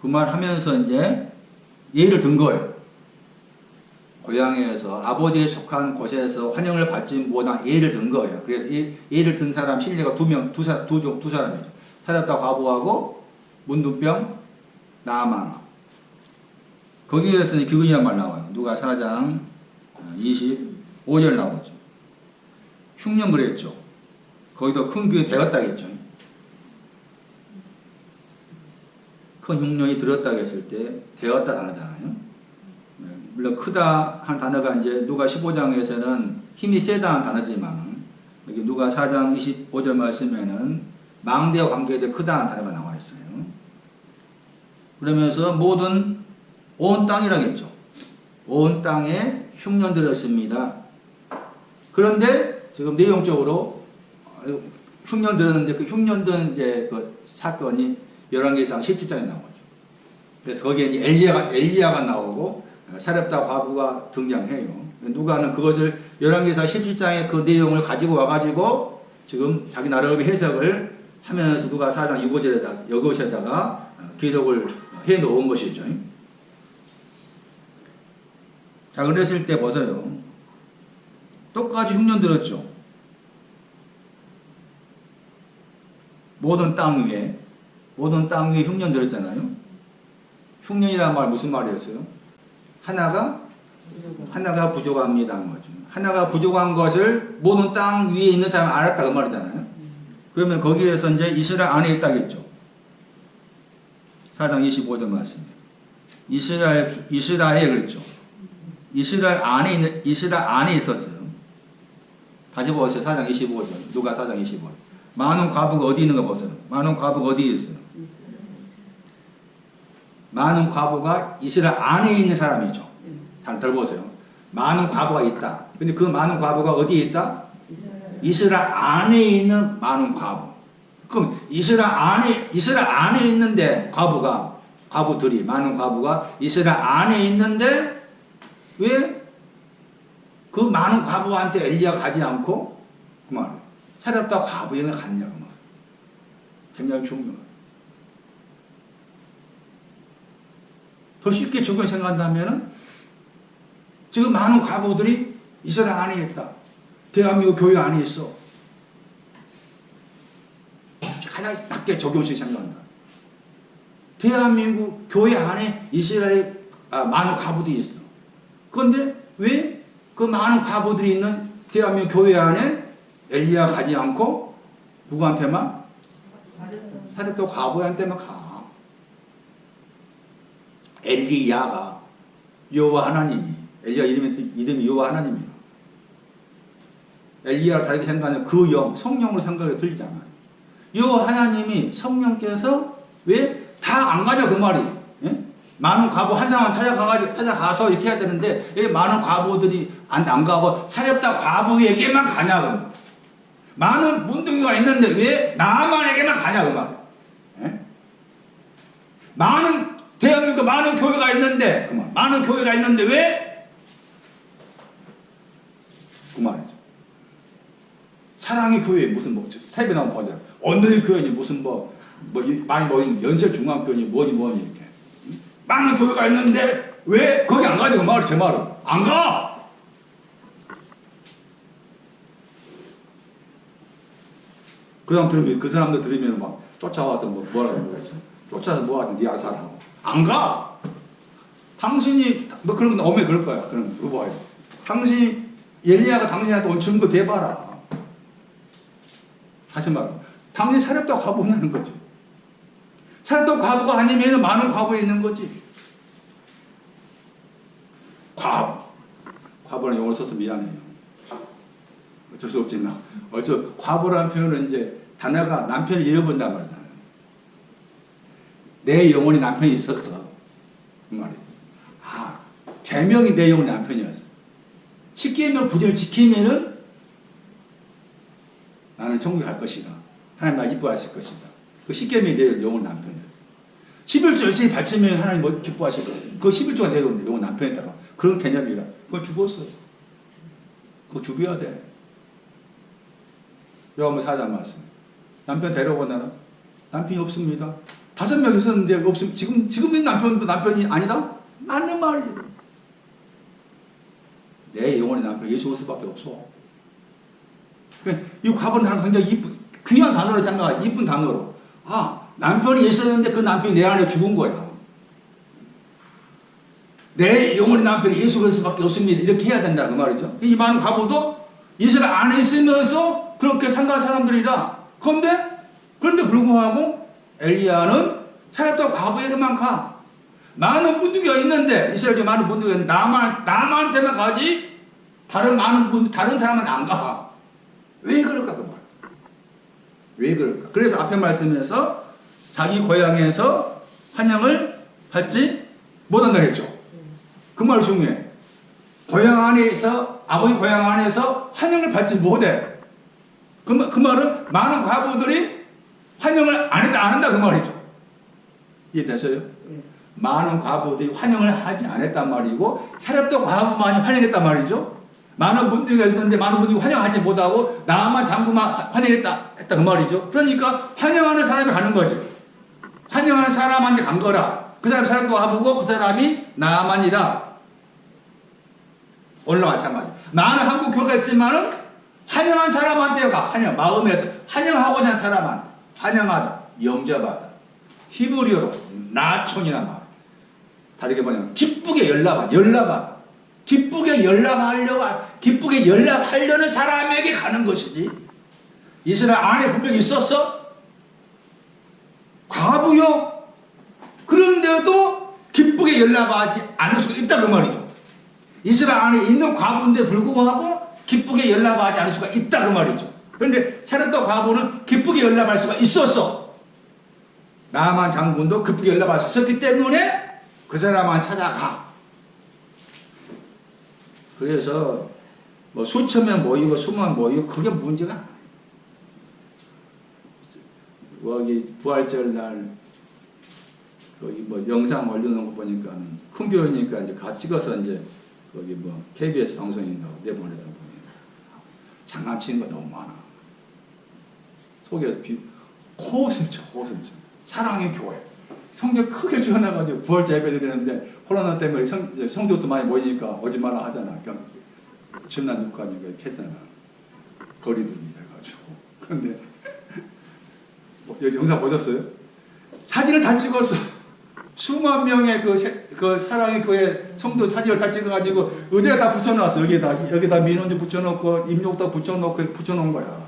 그 말 하면서 이제 예를 든 거예요. 고향에서 아버지에 속한 곳에서 환영을 받지 못한 예를 든 거예요. 그래서 예를 든 사람 실례가 두 사람이죠. 사렙다 과부하고 문둥병 나아만. 거기에서 기근이란 말 나와요. 누가 4장 25절 나오죠. 흉년 그랬죠. 거기도 큰 귀에 되었다겠죠. 큰 흉년이 들었다 했을 때 되었다 단어잖아요. 물론 크다 한 단어가 이제 누가 15장에서는 힘이 세다 한 단어지만 여기 누가 4장 25절 말씀에는 망대와 관계돼 크다 한 단어가 나와 있어요. 그러면서 모든 온 땅이라겠죠. 온 땅에 흉년 들었습니다. 그런데 지금 내용적으로 흉년 들었는데 그 흉년 든 이제 그 사건이 열왕기상 17장에 나오죠. 그래서 거기에 이제 엘리야가 나오고 사렙다 과부가 등장해요. 누가는 그것을 열왕기상 17장의 그 내용을 가지고 와가지고 지금 자기 나름의 해석을 하면서 누가 4장 6절에다가 여것에다가 기록을 해 놓은 것이죠. 자, 그랬을 때 보세요. 똑같이 흉년 들었죠. 모든 땅 위에 흉년 들었잖아요. 흉년이라는 말 무슨 말이었어요? 하나가 부족합니다 한 거죠. 하나가 부족한 것을 모든 땅 위에 있는 사람이 알았다 그 말이잖아요. 그러면 거기에서 이제 이스라엘 안에 있다겠죠. 4장 25절 말씀. 이스라엘 그랬죠. 이스라엘 안에 있었어요. 다시 보세요. 4장 25절. 누가 4장 25절. 많은 과부가 어디 있는가 보세요. 많은 과부가 어디에 있어요? 많은 과부가 이스라엘 안에 있는 사람이죠. 잘 들어보세요. 많은 과부가 있다. 근데 그 많은 과부가 어디에 있다? 이스라엘 안에 있는 많은 과부. 그럼 이스라엘 안에 있는데 과부들이 많은 과부가 이스라엘 안에 있는데 왜 그 많은 과부한테 엘리야가 가지 않고 그 말 사렙다 과부에게 갔냐 그 말. 굉장히 중요해요. 더 쉽게 적용해 생각한다면은 지금 많은 과부들이 이스라엘 안에 있다. 대한민국 교회 안에 있어. 가장 낮게 적용식 생각한다. 대한민국 교회 안에 이스라엘 많은 과부들이 있어. 그런데 왜 그 많은 과부들이 있는 대한민국 교회 안에 엘리야 가지 않고 누구한테만? 사렙다 과부한테만 가. 엘리야가 여호와 하나님이 엘리야 이름이 여호와 하나님이야. 엘리야를 다르게 생각하는 그 성령으로 생각이 들잖아요. 여호와 하나님이 성령께서 왜 다 안 가냐 그 말이. 예? 많은 과부 한 사람 찾아가서 이렇게 해야 되는데 왜 많은 과부들이 안 가고 사렙다 과부에게만 가냐 그 많은 문둥이가 있는데 왜 나만에게만 가냐 그 말. 예? 많은 대한민국에 많은 교회가 있는데, 많은 교회가 있는데 왜? 그 말이죠. 사랑의 교회 무슨 뭐 텔레비 나오면 보자. 오늘의 교회니 무슨 많이 모인 연세 중앙교회니 뭐니 이렇게. 많은 교회가 있는데 왜 거기 안 가지? 그 말이 제 말은 안 가. 그 사람들 들으면 막 쫓아와서 뭐라고 그러지? 쫓아서 뭐하든 네 알아서 하라고. 안 가. 당신이 뭐 그런 건 어머니 그럴 거야. 그럼 봐요. 당신이 엘리야가 당신한테 온 증거 대봐라. 다시 말해. 당신 사렙다 과부냐는 거죠. 사렙다 과부가 아니면 많은 과부에 있는 거지. 과부라는 용어를 써서 미안해요. 어쩔 수 없지 나. 과부라는 표현은 이제 단어가 남편을 잃어본단 말이잖아요. 내 영혼이 남편이 있었어. 그 말이죠. 계명이 내 영혼의 남편이었어. 10계명 부정을 지키면은 나는 천국에 갈 것이다. 하나님 나 이뻐하실 것이다. 그 10계명이 내 영혼의 남편이었어. 11조 열심히 바치면 하나님 뭐 기뻐하실 거예요. 그 11조가 내 영혼 남편이다. 그런 개념이라. 그걸 죽었어. 그거 죽여야 돼. 요한복음 4장 말씀. 남편 데려오나라? 남편이 없습니다. 5명 있었는데 지금 있는 남편도 남편이 아니다? 맞는 말이지. 내 영혼의 남편 예수 그리스도밖에 없어. 이 과거는 나는 굉장히 귀한 단어로 생각해. 이쁜 단어로. 남편이 있었는데 그 남편이 내 안에 죽은 거야. 내 영혼의 남편이 예수 그리스도밖에 없습니다. 이렇게 해야 된다 그 말이죠. 이 많은 과부도 이스라엘 안에 있으면서 그렇게 생각하는 사람들이라. 그런데 불구하고 엘리야는 사렙다 과부에게만 가. 많은 분들이 있는데 이스라엘에 많은 분들이 있는데 남한테만 가지 다른 사람은 안 가. 왜 그럴까 그 말. 왜 그럴까? 그래서 앞에 말씀에서 자기 고향에서 환영을 받지 못한다 했죠. 그 말 중에 아버지 고향 안에서 환영을 받지 못해. 그 말은 많은 과부들이 환영을 안 한다 그 말이죠. 이해되셔요? 많은 과부들이 환영을 하지 않았단 말이고 사렙다 과부만이 환영했단 말이죠. 많은 분들이 있는데 많은 분들이 환영하지 못하고 나만 장구만 환영했다 그 말이죠. 그러니까 환영하는 사람이 가는 거지. 환영하는 사람한테 간 거라. 그 사람이 사렙다 과부고 그 사람이 나만이다. 오늘도 마찬가지. 많은 한국 교회가 있지만은 환영한 사람한테 가. 마음에서 환영하고자 하는 사람한테. 환영하다, 영접하다. 히브리어로 나촌이란 말. 다르게 보면 기쁘게 연락하다. 기쁘게 연락하려는 사람에게 가는 것이지. 이스라엘 안에 분명히 있었어. 과부요. 그런데도 기쁘게 연락하지 않을 수가 있다 그 말이죠. 이스라엘 안에 있는 과부인데 불구하고 기쁘게 연락하지 않을 수가 있다 그 말이죠. 그런데 사렙다 과부는 기쁘게 연락할 수가 있었어. 나만 장군도 기쁘게 연락할 수 있었기 때문에 그 사람만 찾아가. 그래서 뭐 수천 명 모이고 수만 모이고 그게 문제가 아니에요. 여기 부활절 날 거기 뭐 영상 올려놓은 거 보니까 큰 교회니까 이제 같이 찍어서 이제 거기 뭐 KBS 방송인가 내보내다 보면 장난치는 거 너무 많아. 속에서 호흡을 쳐. 사랑의 교회. 성경 크게 지어놔가지고 부활절 예배 드리는데 코로나 때문에 성도도 많이 모이니까 오지 말라 하잖아. 집난 육가니까 이렇게 했잖아. 거리두기 해가지고. 그런데 여기 영상 보셨어요? 사진을 다 찍었어. 수만 명의 그 사랑의 교회 성도 사진을 다 찍어가지고 의자에 다 붙여놨어. 여기다 민원지 붙여놓고 입력도 붙여놓은 거야.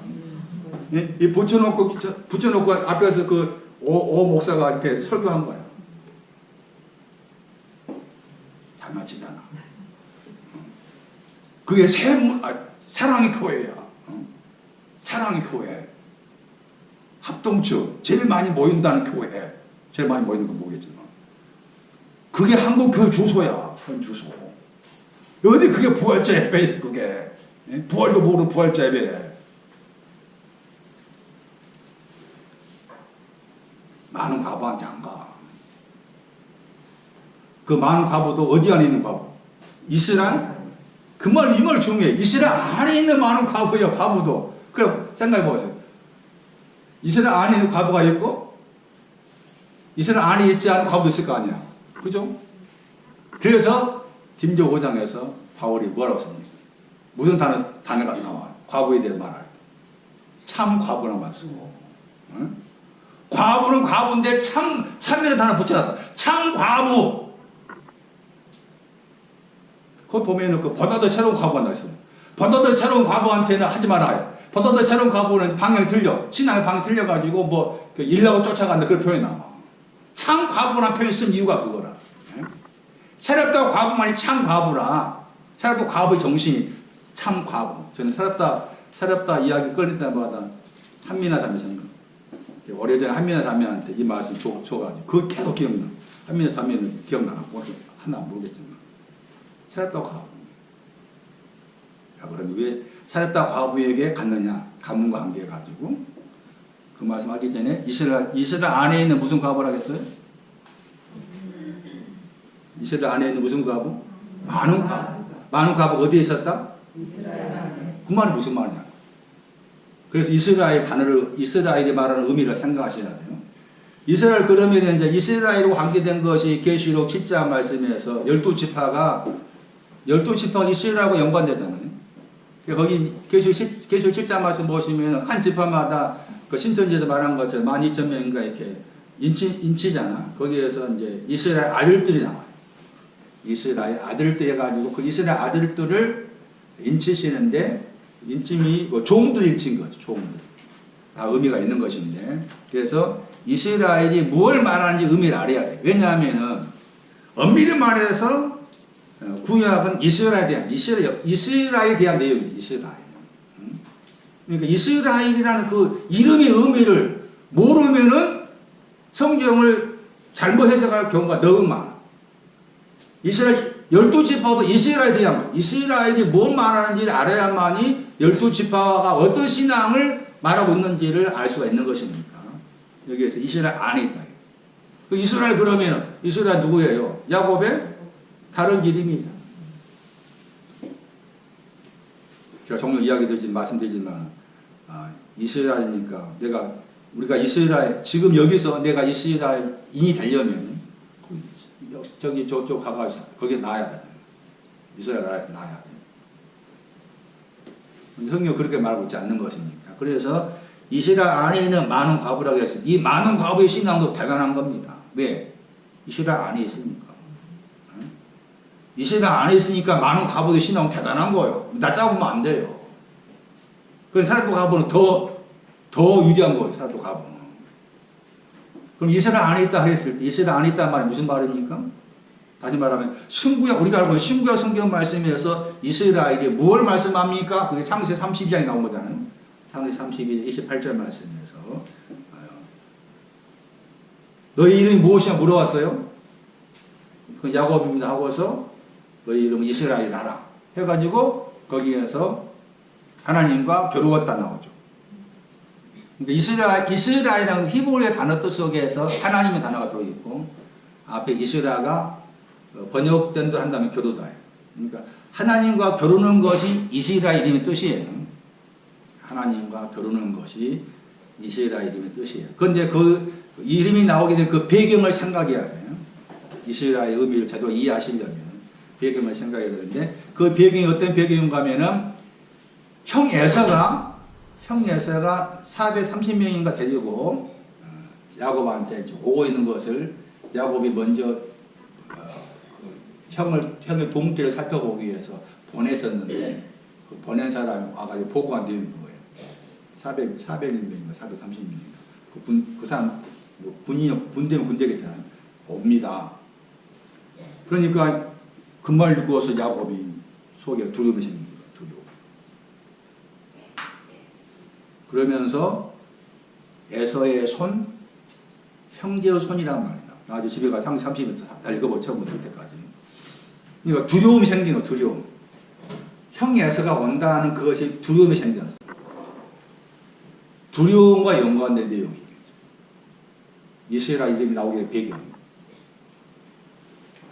이 붙여놓고 앞에서 오 목사가 이렇게 설교한 거야. 장난치잖아. 그게 사랑의 교회야. 사랑의 교회. 합동층. 제일 많이 모인다는 교회. 제일 많이 모이는 건 모르겠지만. 그게 한국교회 주소야. 현 주소. 어디 그게 부활절 예배, 그게. 부활도 모르는 부활절 예배. 많은 과부한테 안 가. 그 많은 과부도 어디 안에 있는 과부? 이스라엘? 그 말, 이 말 중요해. 이스라엘 안에 있는 많은 과부예요, 과부도. 그럼 생각해 보세요. 이스라엘 안에 있는 과부가 있고, 이스라엘 안에 있지 않은 과부도 있을 거 아니야. 그죠? 그래서 디모데 5장에서 바울이 뭐라고 씁니까? 무슨 단어가 나와요? 과부에 대해 말할 때. 참 과부란 말 쓰고. 응? 과부는 과부인데 참이라는 단어 붙여놨다. 참 과부. 거기 보면은 그 보다 더 새로운 과부가 나 있어요. 보다 더 새로운 과부한테는 하지 말아요. 보다 더 새로운 과부는 방향이 틀려. 신앙의 방향이 틀려가지고 뭐 일라고 쫓아간다 그런 표현이 나와. 참 과부라는 표현 쓴 이유가 그거라. 새롭다 과부만이 참 과부라. 새롭다 과부의 정신이 참 과부. 저는 새롭다 이야기 끌릴 때마다 한민아 자매선거. 오래전에 한민아 자매한테 이 말씀 줘가지고 그거 계속 기억나. 한민아 자매는 기억나나? 하나 모르겠지만. 새롭다 과부. 야, 그러면 왜 새롭다 과부에게 갔느냐? 가문과 관계해가지고. 그 말씀 하기 전에 이스라엘 안에 있는 무슨 과부라 했어요? 이스라엘 안에 있는 무슨 과부? 많은 과부. 많은 과부가 어디에 있었다? 그 말이 무슨 말이냐? 그래서 이스라엘 단어를, 이스라엘이 말하는 의미를 생각하셔야 돼요. 이스라엘 그러면 이제 이스라엘과 관계된 것이 계시록 7장 말씀에서 12지파가 이스라엘하고 연관되잖아요. 거기 계시록 7장 말씀 보시면 한 지파마다 그 신천지에서 말한 것처럼 12,000명인가 이렇게 인치잖아. 거기에서 이제 이스라엘 아들들이 나와요. 이스라엘 아들들 해가지고 그 이스라엘 아들들을 인치시는데 인침이 뭐 종들 인친 거죠. 종들. 다 의미가 있는 것인데 그래서 이스라엘이 뭘 말하는지 의미를 알아야 돼. 왜냐하면은 엄밀히 말해서 구약은 이스라엘에 대한 내용이죠. 이스라엘. 그러니까 이스라엘이라는 그 이름의 의미를 모르면은 성경을 잘못 해석할 경우가 너무 많아. 이스라엘 12지파도 이스라엘에 대한 거예요. 이스라엘이 뭘 말하는지를 알아야만이 12지파가 어떤 신앙을 말하고 있는지를 알 수가 있는 것이니까. 여기에서 이스라엘 안에 있다. 그 이스라엘 그러면은 이스라엘 누구예요? 야곱의 다른 이름이죠. 제가 종종 이야기 말씀드리지만 이스라엘이니까 우리가 이스라엘 지금 여기서 내가 이스라엘인이 되려면 저기 저쪽 가가지고 거기에 나야 돼. 이스라엘 나라에서 나야 돼. 성경 그렇게 말하고 있지 않는 것입니까? 그래서 이스라엘 안에 있는 많은 과부라고 했을 때 이 많은 과부의 신앙도 대단한 겁니다. 왜? 이스라엘 안에 있으니까. 이스라엘 안에 있으니까 많은 과부의 신앙은 대단한 거예요. 나 짜보면 안 돼요. 그래서 사람도 과부는 더 유리한 거예요. 사람도 과부는. 그럼 이스라엘 안에 있다 했을 때 이스라엘 안에 있다는 말이 무슨 말입니까? 다시 말하면 신구약 우리가 알고 있는 신구약 성경 말씀에서 이스라엘이 무엇을 말씀합니까? 그게 창세기 32장에 나온 거잖아요. 창세기 32장 28절 말씀에서 너희 이름이 무엇이냐 물어봤어요. 그 야곱입니다 하고서 너희 이름은 이스라엘하라 해가지고 거기에서 하나님과 겨루었다 나오죠. 그러니까 이스라엘이라는 히브리어 단어 뜻 속에서 하나님의 단어가 들어있고 앞에 이스라가 번역된 대로 한다면 겨루다. 그러니까 하나님과 겨루는 것이 이스라엘임의 뜻이에요. 하나님과 겨루는 것이 이스라엘임의 뜻이에요. 그런데 그 이름이 나오게 된 그 배경을 생각해야 돼요. 이스라엘의 의미를 제대로 이해하시려면 배경을 생각해야 되는데 그 배경이 어떤 배경인가 하면은 형 에서가 430명인가 데리고 야곱한테 오고 있는 것을 야곱이 먼저 형의 동태를 살펴보기 위해서 보냈었는데 그 보낸 사람이 와가지고 보고가 되는 거예요. 400명인가 430명인가 그 사람 뭐 군대면 군대겠잖아요. 옵니다. 그러니까 그 말 듣고서 야곱이 속에 두려움이 생깁니다. 그러면서 에서의 손, 형제의 손이란 말이다. 나중에 집에 가서 창세기 30일 다 읽어보 처음부터 그때까지. 그러니까 두려움이 생기는 거예요. 두려움. 형 에서가 온다는 그것이 두려움이 생겼어요. 두려움과 연관된 내용이죠. 이스라엘 이름이 나오게 된 배경입니다.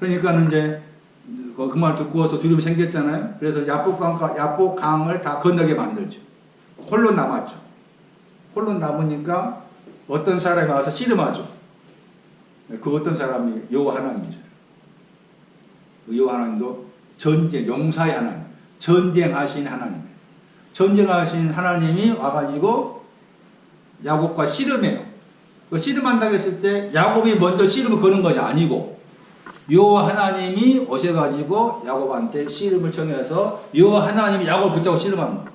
그러니까는 이제 그 말 듣고서 두려움이 생겼잖아요. 그래서 야복강을 다 건너게 만들죠. 홀로 남았죠. 홀로 남으니까 어떤 사람이 와서 씨름하죠. 그 어떤 사람이 여호와 하나님이죠. 그 여호와 하나님도 전쟁, 용사의 하나님, 전쟁하신 하나님이에요. 전쟁하신 하나님이 와가지고 야곱과 씨름해요. 그 씨름한다고 했을 때 야곱이 먼저 씨름을 거는 것이 아니고 여호와 하나님이 오셔가지고 야곱한테 씨름을 청해서 여호와 하나님이 야곱을 붙잡고 씨름하는 거예요.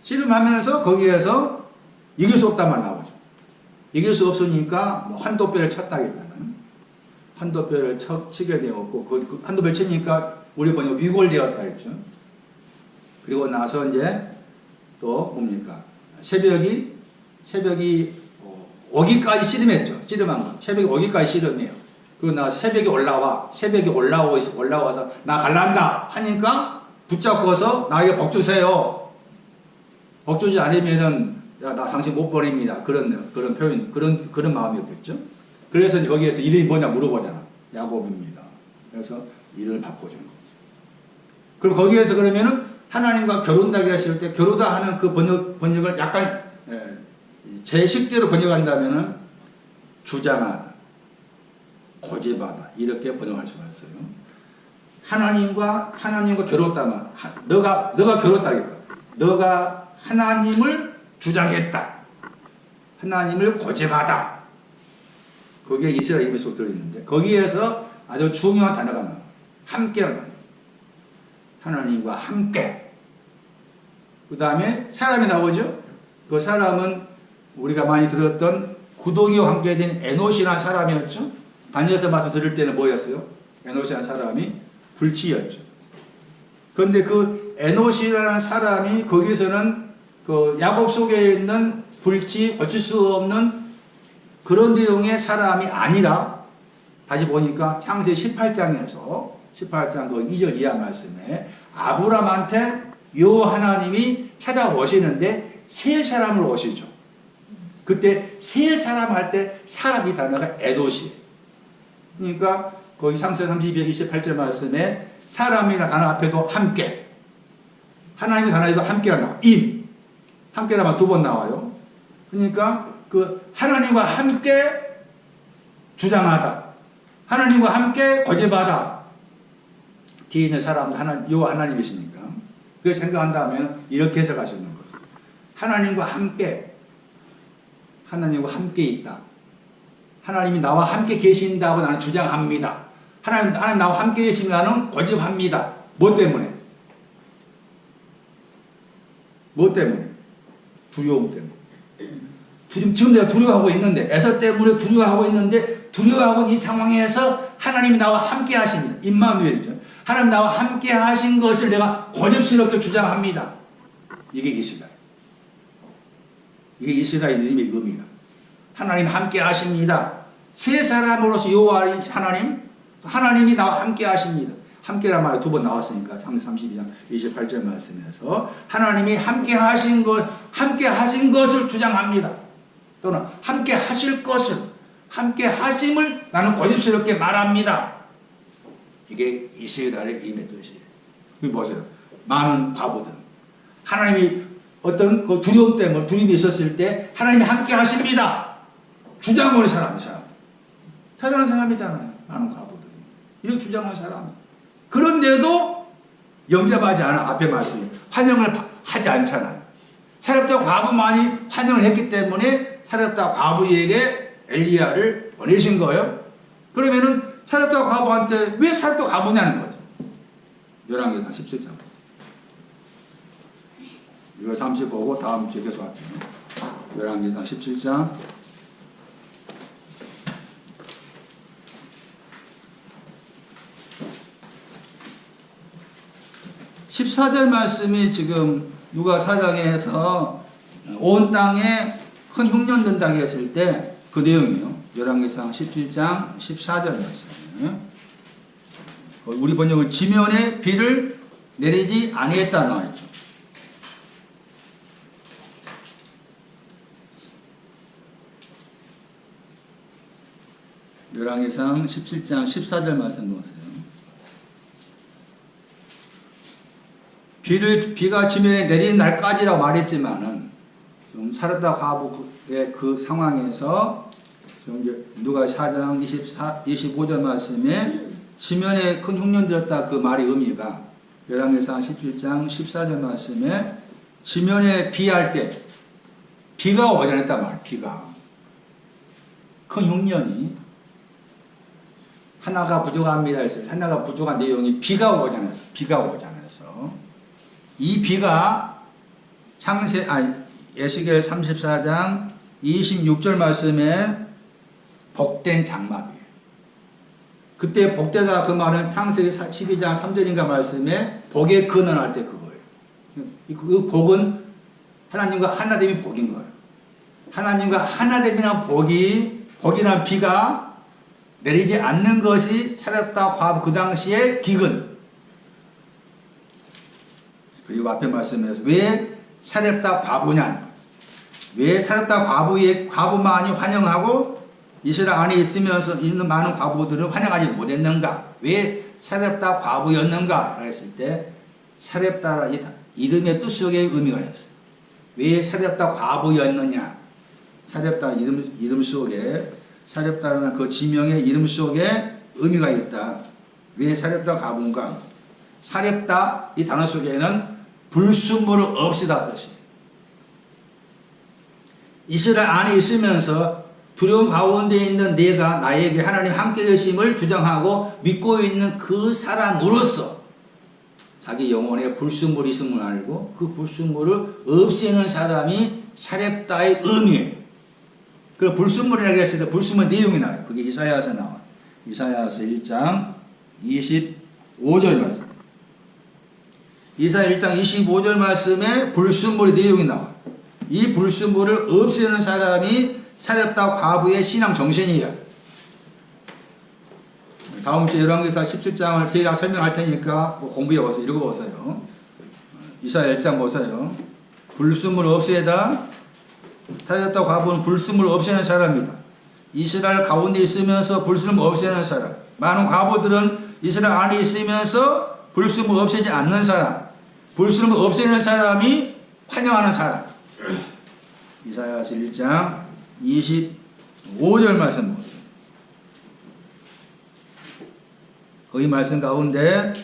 씨름하면서 거기에서 이길 수 없단 말 나오죠. 이길 수 없으니까 뭐 한도뼈를 쳤다겠다는 한도뼈를 치게 되었고 그 한도뼈를 치니까 우리 번역 위골되었다 했죠. 그리고 나서 이제 또 뭡니까 새벽이 오기까지 씨름했죠. 씨름한 거. 새벽이 오기까지 씨름해요. 그리고 나서 새벽이 올라와서 나 갈란다 하니까 붙잡고서 나에게 복 주세요. 복 주지 않으면은 나 당신 못 버립니다. 그런 표현, 그런 마음이었겠죠. 그래서 거기에서 이름이 뭐냐 물어보잖아. 야곱입니다. 그래서 이름을 바꿔준 거죠. 그리고 거기에서 그러면은 하나님과 겨룬다고 했을 때 겨루다 하는 그 번역을 약간 제 식대로 번역한다면은 주장하다, 고집하다 이렇게 번역할 수가 있어요. 하나님과 겨뤘다만 너가 겨뤘다니까. 너가 하나님을 주장했다. 하나님을 고집하다. 그게 이스라엘 입에 속 들어있는데 거기에서 아주 중요한 단어가 나와요. 함께라는 단어. 하나님과 함께. 그 다음에 사람이 나오죠. 그 사람은 우리가 많이 들었던 구독이와 함께 된 에노시라는 사람이었죠. 다니엘서 말씀 들을 때는 뭐였어요? 에노시라는 사람이 불치였죠. 그런데 그 에노시라는 사람이 거기서는 그 야곱 속에 있는 불치, 고칠 수 없는 그런 내용의 사람이 아니라 다시 보니까 창세기 18장 그 2절 이하 말씀에 아브람한테 여호와 하나님이 찾아오시는데 세 사람을 오시죠. 그때 세 사람 할 때 사람이 단어가 에노시. 그러니까 거기 창세기 228절 말씀에 사람이라는 단어 앞에도 함께, 하나님의 단어에도 함께가 나와요. 함께라면 두 번 나와요. 그러니까 그 하나님과 함께 주장하다, 하나님과 함께 고집하다. 뒤에 있는 사람은 여호와 하나님이시니까. 그걸 생각한다면 이렇게 해석하시는 거예요. 하나님과 함께 있다. 하나님이 나와 함께 계신다고 나는 주장합니다. 하나님 나와 함께 계시면 나는 고집합니다. 뭐 때문에? 두려움 때문에. 지금 내가 두려워하고 있는데, 에서 때문에 두려워하고 있는데, 두려워하고 이 상황에서 하나님이 나와 함께 하십니다. 임마누엘이죠. 하나님 나와 함께 하신 것을 내가 고집스럽게 주장합니다. 이게 이스라엘. 이게 이스라엘 이름의 의미다. 하나님 함께 하십니다. 세 사람으로서 여호와 하나님이 나와 함께 하십니다. 함께란 말이 두 번 나왔으니까 창세기 32장 28절 말씀에서 하나님이 함께 하신 것을 주장합니다. 또는 함께 하실 것을, 함께 하심을 나는 고집스럽게 말합니다. 이게 이스라엘의 의미의 뜻이에요. 여기 보세요. 많은 바보들. 하나님이 어떤 그 두려움이 있었을 때 하나님이 함께 하십니다. 주장하는 사람이 대단한 사람이잖아요. 많은 바보들이. 이렇게 주장하는 사람. 그런데도 영접하지 않아. 앞에 말씀이 환영을 하지 않잖아요. 사렙다 과부만이 환영을 했기 때문에 사렙다 과부에게 엘리야를 보내신 거예요. 그러면은 사렙다 과부한테 왜 사렙다 과부냐는 거죠. 열왕기상 17장. 이거 잠시 보고 다음 주에 계속 할게요. 열왕기상 17장. 14절 말씀이 지금 누가 사장에서 온 땅에 큰 흉년 된다고 했을 때 그 내용이에요. 열왕기상 17장 14절 말씀이에요. 우리 번역은 지면에 비를 내리지 아니했다 나와있죠. 열왕기상 17장 14절 말씀 보세요. 비가 지면에 내리는 날까지라고 말했지만은 좀 사르다 과부의 그 상황에서 지금 이제 누가 4장 25절 말씀에 지면에 큰 흉년 들었다 그 말의 의미가 열왕기상 17장 14절 말씀에 지면에 비할 때 비가 오지 않았단 말이에요. 비가 큰 흉년이 하나가 부족합니다 했어요. 하나가 부족한 내용이 비가 오지 않았어. 비가 오지 않아서 이 비가 에스겔 34장 26절 말씀에 복된 장막이에요. 그때 복되다 그 말은 창세기 12장 3절인가 말씀에 복의 근원할 때 그거예요. 그 복은 하나님과 하나됨이 복인 거예요. 하나님과 하나됨이란 복이란 비가 내리지 않는 것이 사렙다 과부 그 당시의 기근. 그리고 앞에 말씀에서 왜 사렙다 과부냐? 왜 사렙다 과부만이 환영하고 이스라엘 안에 있는 많은 과부들은 환영하지 못했는가? 왜 사렙다 과부였는가? 했을 때 사렙다 이름의 뜻 속에 의미가 있어요. 왜 사렙다 과부였느냐? 사렙다 이름 속에 사렙다라는 그 지명의 이름 속에 의미가 있다. 왜 사렙다 과부인가? 사렙다 이 단어 속에는 불순물을 없애다 뜻이에요. 이스라엘 안에 있으면서 두려움 가운데 있는 내가 나에게 하나님 함께 계심을 주장하고 믿고 있는 그 사람으로서 자기 영혼에 불순물이 있음을 알고 그 불순물을 없애는 사람이 사렙다의 의미예요. 그 불순물이라고 했을 때 불순물 내용이 나와요. 그게 이사야서 나와요. 이사야서 1장 25절 말씀. 이사야 1장 25절 말씀에 불순물의 내용이 나와요. 이 불순물을 없애는 사람이 사렙다 과부의 신앙 정신이에요. 다음 주에 열왕기상 17장을 대략 설명할 테니까 공부해 보세요. 읽어보세요. 이사야 1장 보세요. 불순물 없애다. 사렙다 과부는 불순물 없애는 사람이다. 이스라엘 가운데 있으면서 불순물 없애는 사람. 많은 과부들은 이스라엘 안에 있으면서 불순물 없애지 않는 사람. 불순물 없애는 사람이 환영하는 사람. 이사야서 1장 25절 말씀 보세요. 거기 말씀 가운데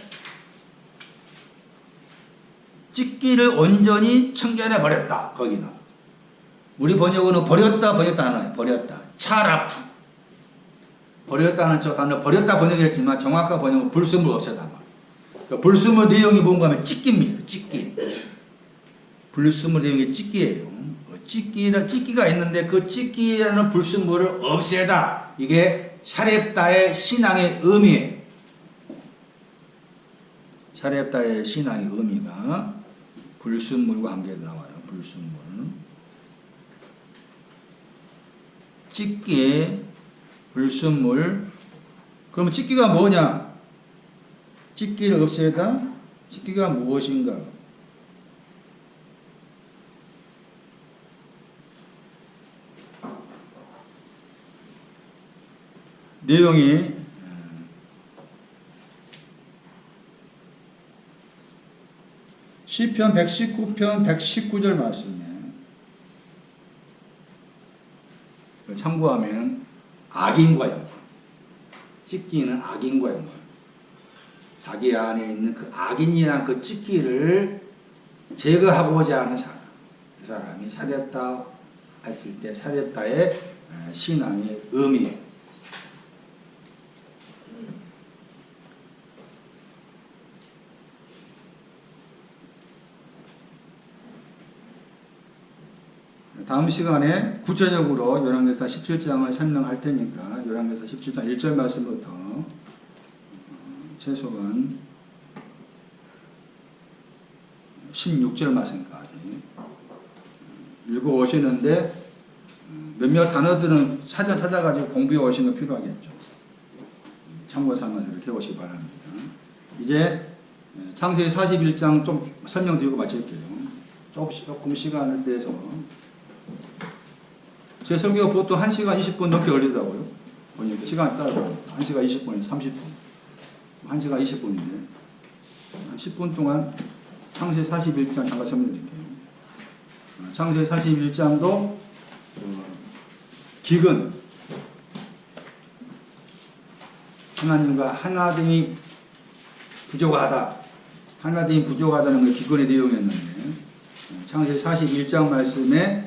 찢기를 온전히 청결해 버렸다. 거기는 우리 번역으로는 버렸다 하나요. 버렸다. 차라프. 버렸다는 저 단어 버렸다 번역했지만 정확한 번역은 불순물 없애다. 그러니까 불순물 내용이 뭔가 하면 찢기입니다. 찢기. 불순물 내용이 찢기예요. 찢기가 있는데 그 찢기라는 불순물을 없애다. 이게 사렙다의 신앙의 의미예요. 사렙다의 신앙의 의미가 불순물과 관계에 나와요. 불순물. 찢기, 불순물. 그러면 찢기가 뭐냐? 찢기를 없애다? 찢기가 무엇인가? 내용이 시편 119편 119절 말씀이에요. 참고하면 악인과 연관. 찢기는 악인과 연관. 자기 안에 있는 그 악인이란 그 찢기를 제거하고자 하는 사람. 그 사람이 사렙다 했을 때 사렙다의 신앙의 의미예요. 다음 시간에 구체적으로 열왕기상 17장을 설명할 테니까 열왕기상 17장 1절 말씀부터 최소한 16절 말씀까지 읽어오시는데 몇몇 단어들은 사전 찾아가지고 공부해 오시는 거 필요하겠죠. 참고 삼아서 이렇게 오시기 바랍니다. 이제 창세기 41장 좀 설명드리고 마칠게요. 조금 시간을 떼서 제 설교가 보통 1시간 20분 넘게 걸리더라고요. 보니까 시간이 따로 1시간 20분에서 30분. 1시간 20분인데, 한 10분 동안 창세 41장 잠깐 설명드릴게요. 창세 41장도 기근, 하나님과 하나됨이 부족하다. 하나됨이 부족하다는 게 기근의 내용이었는데, 창세 41장 말씀에,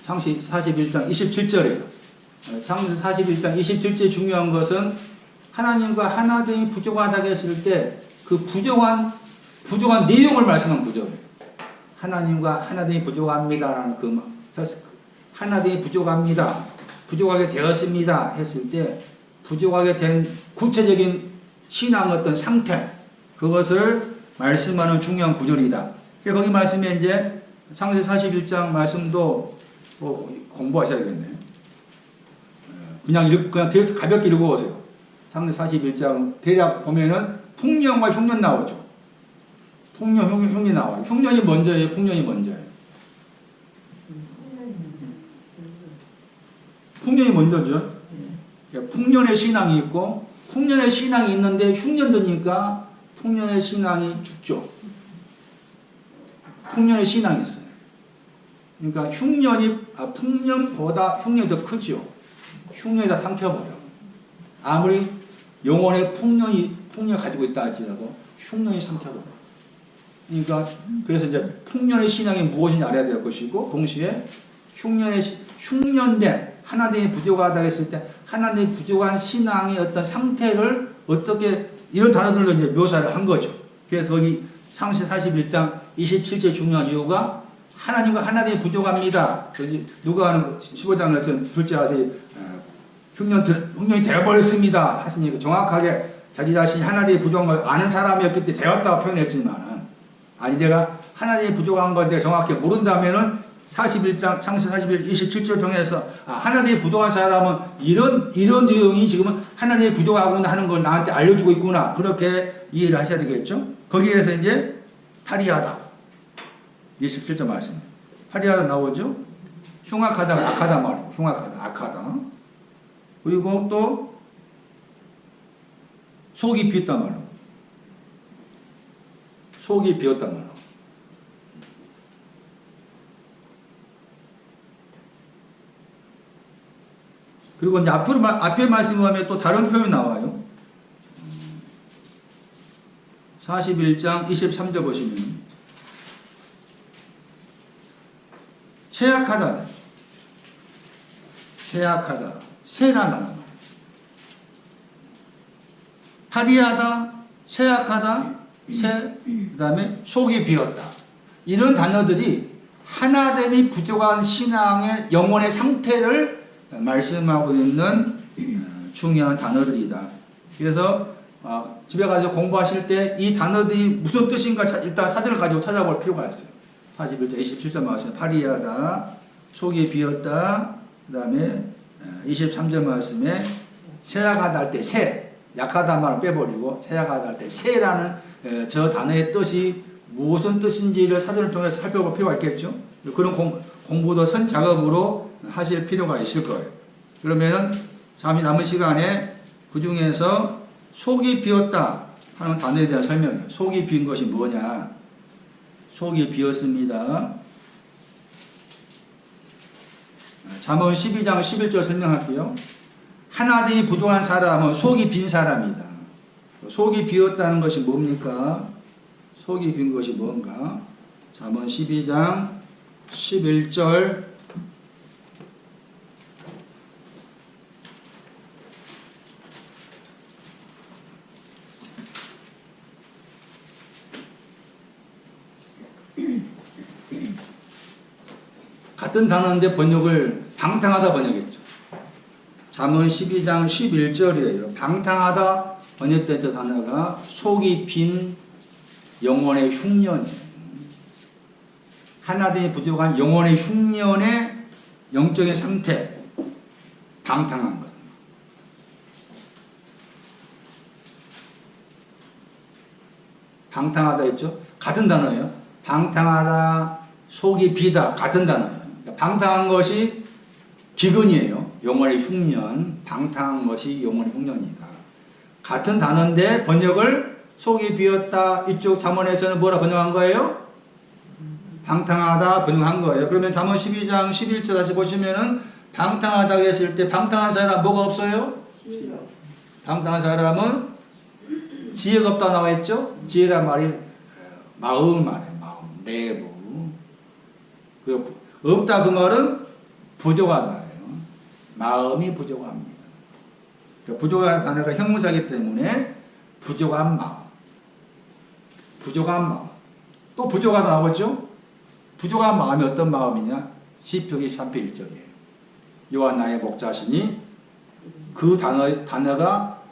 창세 41장 27절에, 창세 41장 27절에 중요한 것은 하나님과 하나됨이 부족하다고 했을 때 그 부족한 내용을 말씀한 구절이에요. 하나님과 하나됨이 부족합니다라는 그 하나됨이 부족합니다. 부족하게 되었습니다 했을 때 부족하게 된 구체적인 신앙 어떤 상태, 그것을 말씀하는 중요한 구절이다. 거기 말씀에 이제 창세 41장 말씀도 공부하셔야겠네요. 그냥 가볍게 읽어보세요. 창세 41장 대략 보면은 풍년과 흉년 나오죠. 풍년, 흉년이 나와요. 흉년이 먼저예요? 풍년이 먼저예요? 풍년이 먼저죠. 풍년의 신앙이 있고, 풍년의 신앙이 있는데 흉년 드니까 풍년의 신앙이 죽죠. 풍년의 신앙이 있어요. 그러니까 풍년보다 흉년이 더 크죠. 흉년이 다 삼켜버려. 아무리 영혼의 풍년이 가지고 있다 할지라도 흉년이 삼켜버려. 그러니까 그래서 이제 풍년의 신앙이 무엇인지 알아야 될 것이고, 동시에 흉년된 하나님이 부족하다고 했을 때 하나님이 부족한 신앙의 어떤 상태를 어떻게 이런 단어들로 이제 묘사를 한 거죠. 그래서 거기 창세 41장 27절 중요한 이유가 하나님과 하나님이 부족합니다. 누가 하는 15장 같은 둘째 아들이 흉년이 되어버렸습니다 하시니까 정확하게 자기 자신이 하나님이 부족한 걸 아는 사람이었기 때문에 되었다고 표현했지만은, 아니 내가 하나님이 부족한 걸 내가 정확히 모른다면은 41장 창세 41 27절 통해서 하나님이 부족한 사람은 이런 내용이 지금은 하나님이 부족하구나 하는 걸 나한테 알려주고 있구나, 그렇게 이해를 하셔야 되겠죠. 거기에서 이제 파리하다 27절 말씀, 파리하다 나오죠. 흉악하다, 악하다 말이고, 흉악하다, 악하다. 그리고 또 속이 비었다 말이고, 속이 비었다 말이고. 그리고 이제 앞에 말씀하면 또 다른 표현이 나와요. 41장 23절 보시면 쇠약하다, 쇠라는 말. 파리하다, 쇠약하다, 그 다음에 속이 비었다. 이런 단어들이 하나됨이 부족한 신앙의 영혼의 상태를 말씀하고 있는 중요한 단어들이다. 그래서 집에 가서 공부하실 때 이 단어들이 무슨 뜻인가 일단 사전을 가지고 찾아볼 필요가 있어요. 41절 27절 말씀, 파리하다, 속이 비었다, 그 다음에 23절 말씀에 쇠약하다 할 때 쇠, 약하다 말을 빼버리고 쇠약하다 할 때 쇠라는 저 단어의 뜻이 무슨 뜻인지를 사전을 통해서 살펴볼 필요가 있겠죠. 그런 공부도 선 작업으로 하실 필요가 있을 거예요. 그러면은 잠시 남은 시간에 그 중에서 속이 비었다 하는 단어에 대한 설명이에요. 속이 빈 것이 뭐냐? 속이 비었습니다. 잠언 12장 11절 설명할게요. 하나됨이 부족한 사람은 속이 빈 사람이다. 속이 비었다는 것이 뭡니까? 속이 빈 것이 뭔가? 잠언 12장 11절 같은 단어인데 번역을 방탕하다 번역했죠. 잠언 12장 11절이에요. 방탕하다 번역된 저 단어가 속이 빈 영혼의 흉년이에요. 하나됨이 부족한 영혼의 흉년의 영적인 상태, 방탕한 것. 방탕하다 했죠? 같은 단어예요. 방탕하다, 속이 비다, 같은 단어예요. 방탕한 것이 기근이에요. 영원히 흉년, 방탕한 것이 영원히 흉년이다. 같은 단어인데 번역을 속이 비었다 이쪽 잠언에서는 뭐라 번역한 거예요? 방탕하다 번역한 거예요. 그러면 잠언 12장 11절 다시 보시면은 방탕하다고 했을 때 방탕한 사람 뭐가 없어요? 지혜가 없습니다. 방탕한 사람은 지혜가 없다 나와 있죠? 지혜란 말이 마음 말이에요. 마음, 내부. 그리고 없다 그 말은 부족하다예요. 마음이 부족합니다. 부족한 단어가 형용사이기 때문에 부족한 마음. 부족한 마음. 또 부족하다 나오죠? 부족한 마음이 어떤 마음이냐? 시편 23편 1절이에요. 여호와 나의 목자시니 그 단어가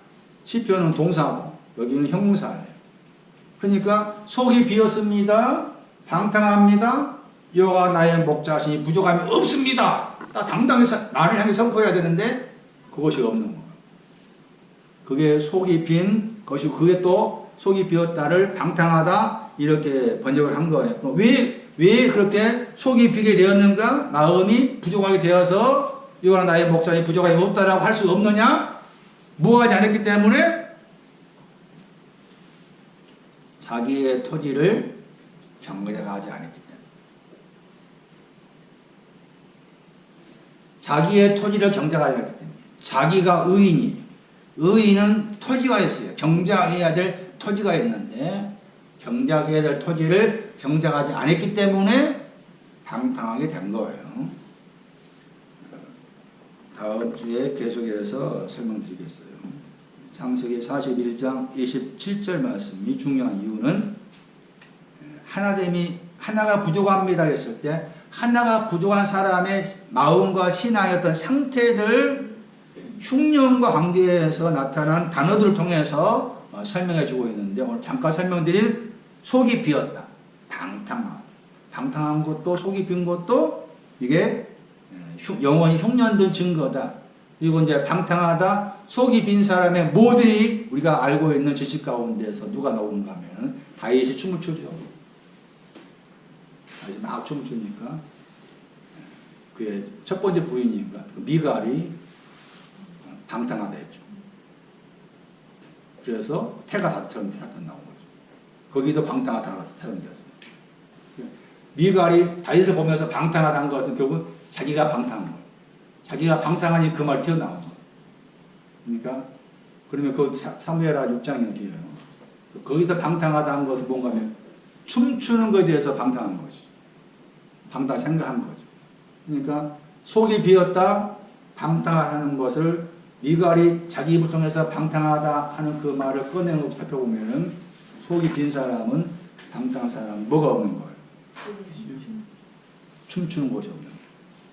시편은 동사고 여기는 형용사예요. 그러니까 속이 비었습니다. 방탕합니다. 여호와 나의 목자시니 부족함이 없습니다. 딱 당당히 나를 향해 선포해야 되는데 그것이 없는 거예요. 그게 속이 빈 것이고 그게 또 속이 비었다를 방탕하다 이렇게 번역을 한 거예요. 왜 그렇게 속이 비게 되었는가? 마음이 부족하게 되어서 여호와 나의 목자니 부족함이 없다라고 할 수 없느냐? 무화하지 않았기 때문에 자기의 토지를 경작하지 않았기 때문에 자기의 토지를 경작하지 않았기 때문에 자기가 의인은 토지가 있어요. 경작해야 될 토지가 있는데 경작해야 될 토지를 경작하지 않았기 때문에 방탕하게 된 거예요. 다음 주에 계속해서 설명드리겠어요. 창세기 41장 27절 말씀이 중요한 이유는 하나가 부족합니다 했을 때 하나가 부족한 사람의 마음과 신앙의 어떤 상태를 흉년과 관계에서 나타난 단어들을 통해서 설명해 주고 있는데 오늘 잠깐 설명드린 속이 비었다. 방탕하다. 방탕한 것도 속이 빈 것도 이게 영원히 흉년된 증거다. 그리고 이제 방탕하다, 속이 빈 사람의 모든 우리가 알고 있는 지식 가운데서 누가 나오는가 하면 다윗이 춤을 추죠. 막 춤을 추니까 그의 첫 번째 부인이니까 미갈이 방탕하다 했죠. 그래서 태가 다처럼 사건 나온 거죠. 거기도 방탕하다가 사건되었어요. 미갈이 다윗을 보면서 방탕하다는 것은 결국 자기가 방탕한 거예요. 자기가 방탕하니 그 말 튀어나온 거예요. 그러니까 그러면 그 사무엘하 6장에 기해요. 거기서 방탕하다는 것은 뭔가 하면 춤추는 것에 대해서 방탕한 것이죠. 방탕 생각한 거죠. 그러니까 속이 비었다, 방탕하다는 것을 미갈이 자기 입을 통해서 방탕하다 하는 그 말을 꺼내는 걸 살펴보면은 속이 빈 사람은 방탕한 사람은 뭐가 없는 거예요? 춤추는 것이 없는 거예요.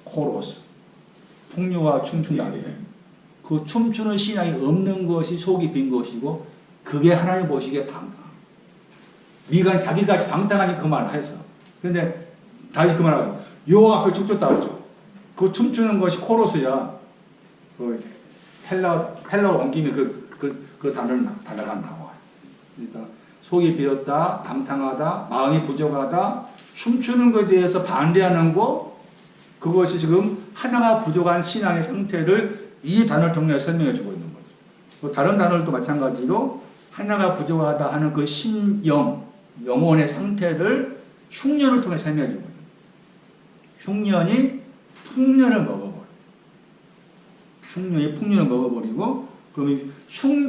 코러스. 풍류와 춤춘다는데 그 춤추는 신앙이 없는 것이 속이 빈 것이고 그게 하나님 보시기에 방탕. 미갈이 자기가 방탕하니 그 말을 했어. 그런데 다윗이 그 말을 하죠. 여호와 앞에 춤췄다 하죠. 그 춤추는 것이 코러스야. 그 헬라어 옮김이 그 단어가 나와요. 그러니까 속이 비었다, 방탕하다, 마음이 부족하다, 춤추는 것에 대해서 반대하는 거, 그것이 지금 하나가 부족한 신앙의 상태를 이 단어를 통해 설명해 주고 있는 거죠. 다른 단어들도 마찬가지로 하나가 부족하다 하는 그 영혼의 상태를 흉년을 통해 설명해 주고 있는 거죠. 흉년이 풍년을 먹어버려. 흉년이 풍년을 먹어버리고, 그러면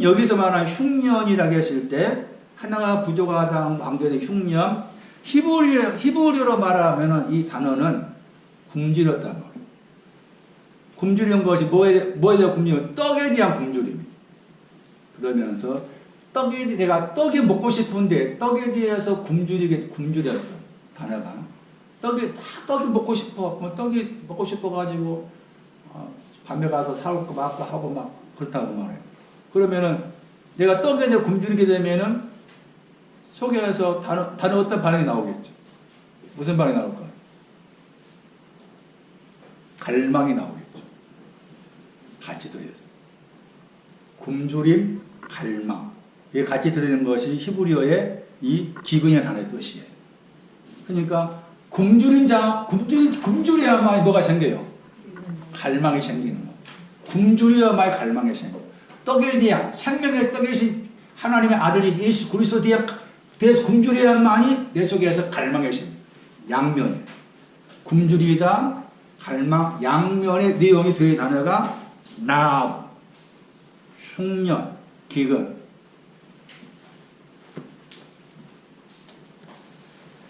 여기서 말하는 흉년이라고 했을 때, 하나가 부족하다 관계된 흉년, 히브리어로 말하면 이 단어는 굶주렸단 말이에요. 굶주린 것이 뭐에 대한 굶주림? 떡에 대한 굶주림이에요. 그러면서 내가 떡이 먹고 싶은데 떡에 대해서 굶주렸어. 단어가. 떡이 먹고 싶어. 떡이 먹고 싶어가지고 밤에 가서 사올 거 말까 하고 막 그렇다고 말해요. 그러면은 내가 떡에 대해 굶주리게 되면은 속에서 다른 어떤 반응이 나오겠죠. 무슨 반응이 나올까? 갈망이 나오겠죠. 같이 들어있어요. 굶주림, 갈망. 이게 같이 들어있는 것이 히브리어의 이 기근이라는 단어의 뜻이에요. 그러니까 굶주려야만 뭐가 생겨요? 갈망이 생기는 거. 굶주려야만 갈망하신 떡에 대한 생명의 떡에 대신 하나님의 아들이 예수 그리스도 대해서 굶주려야만이 내 속에서 갈망하신 양면 굶주리다 갈망 양면의 내용이 되는 단어가 나 흉년 기근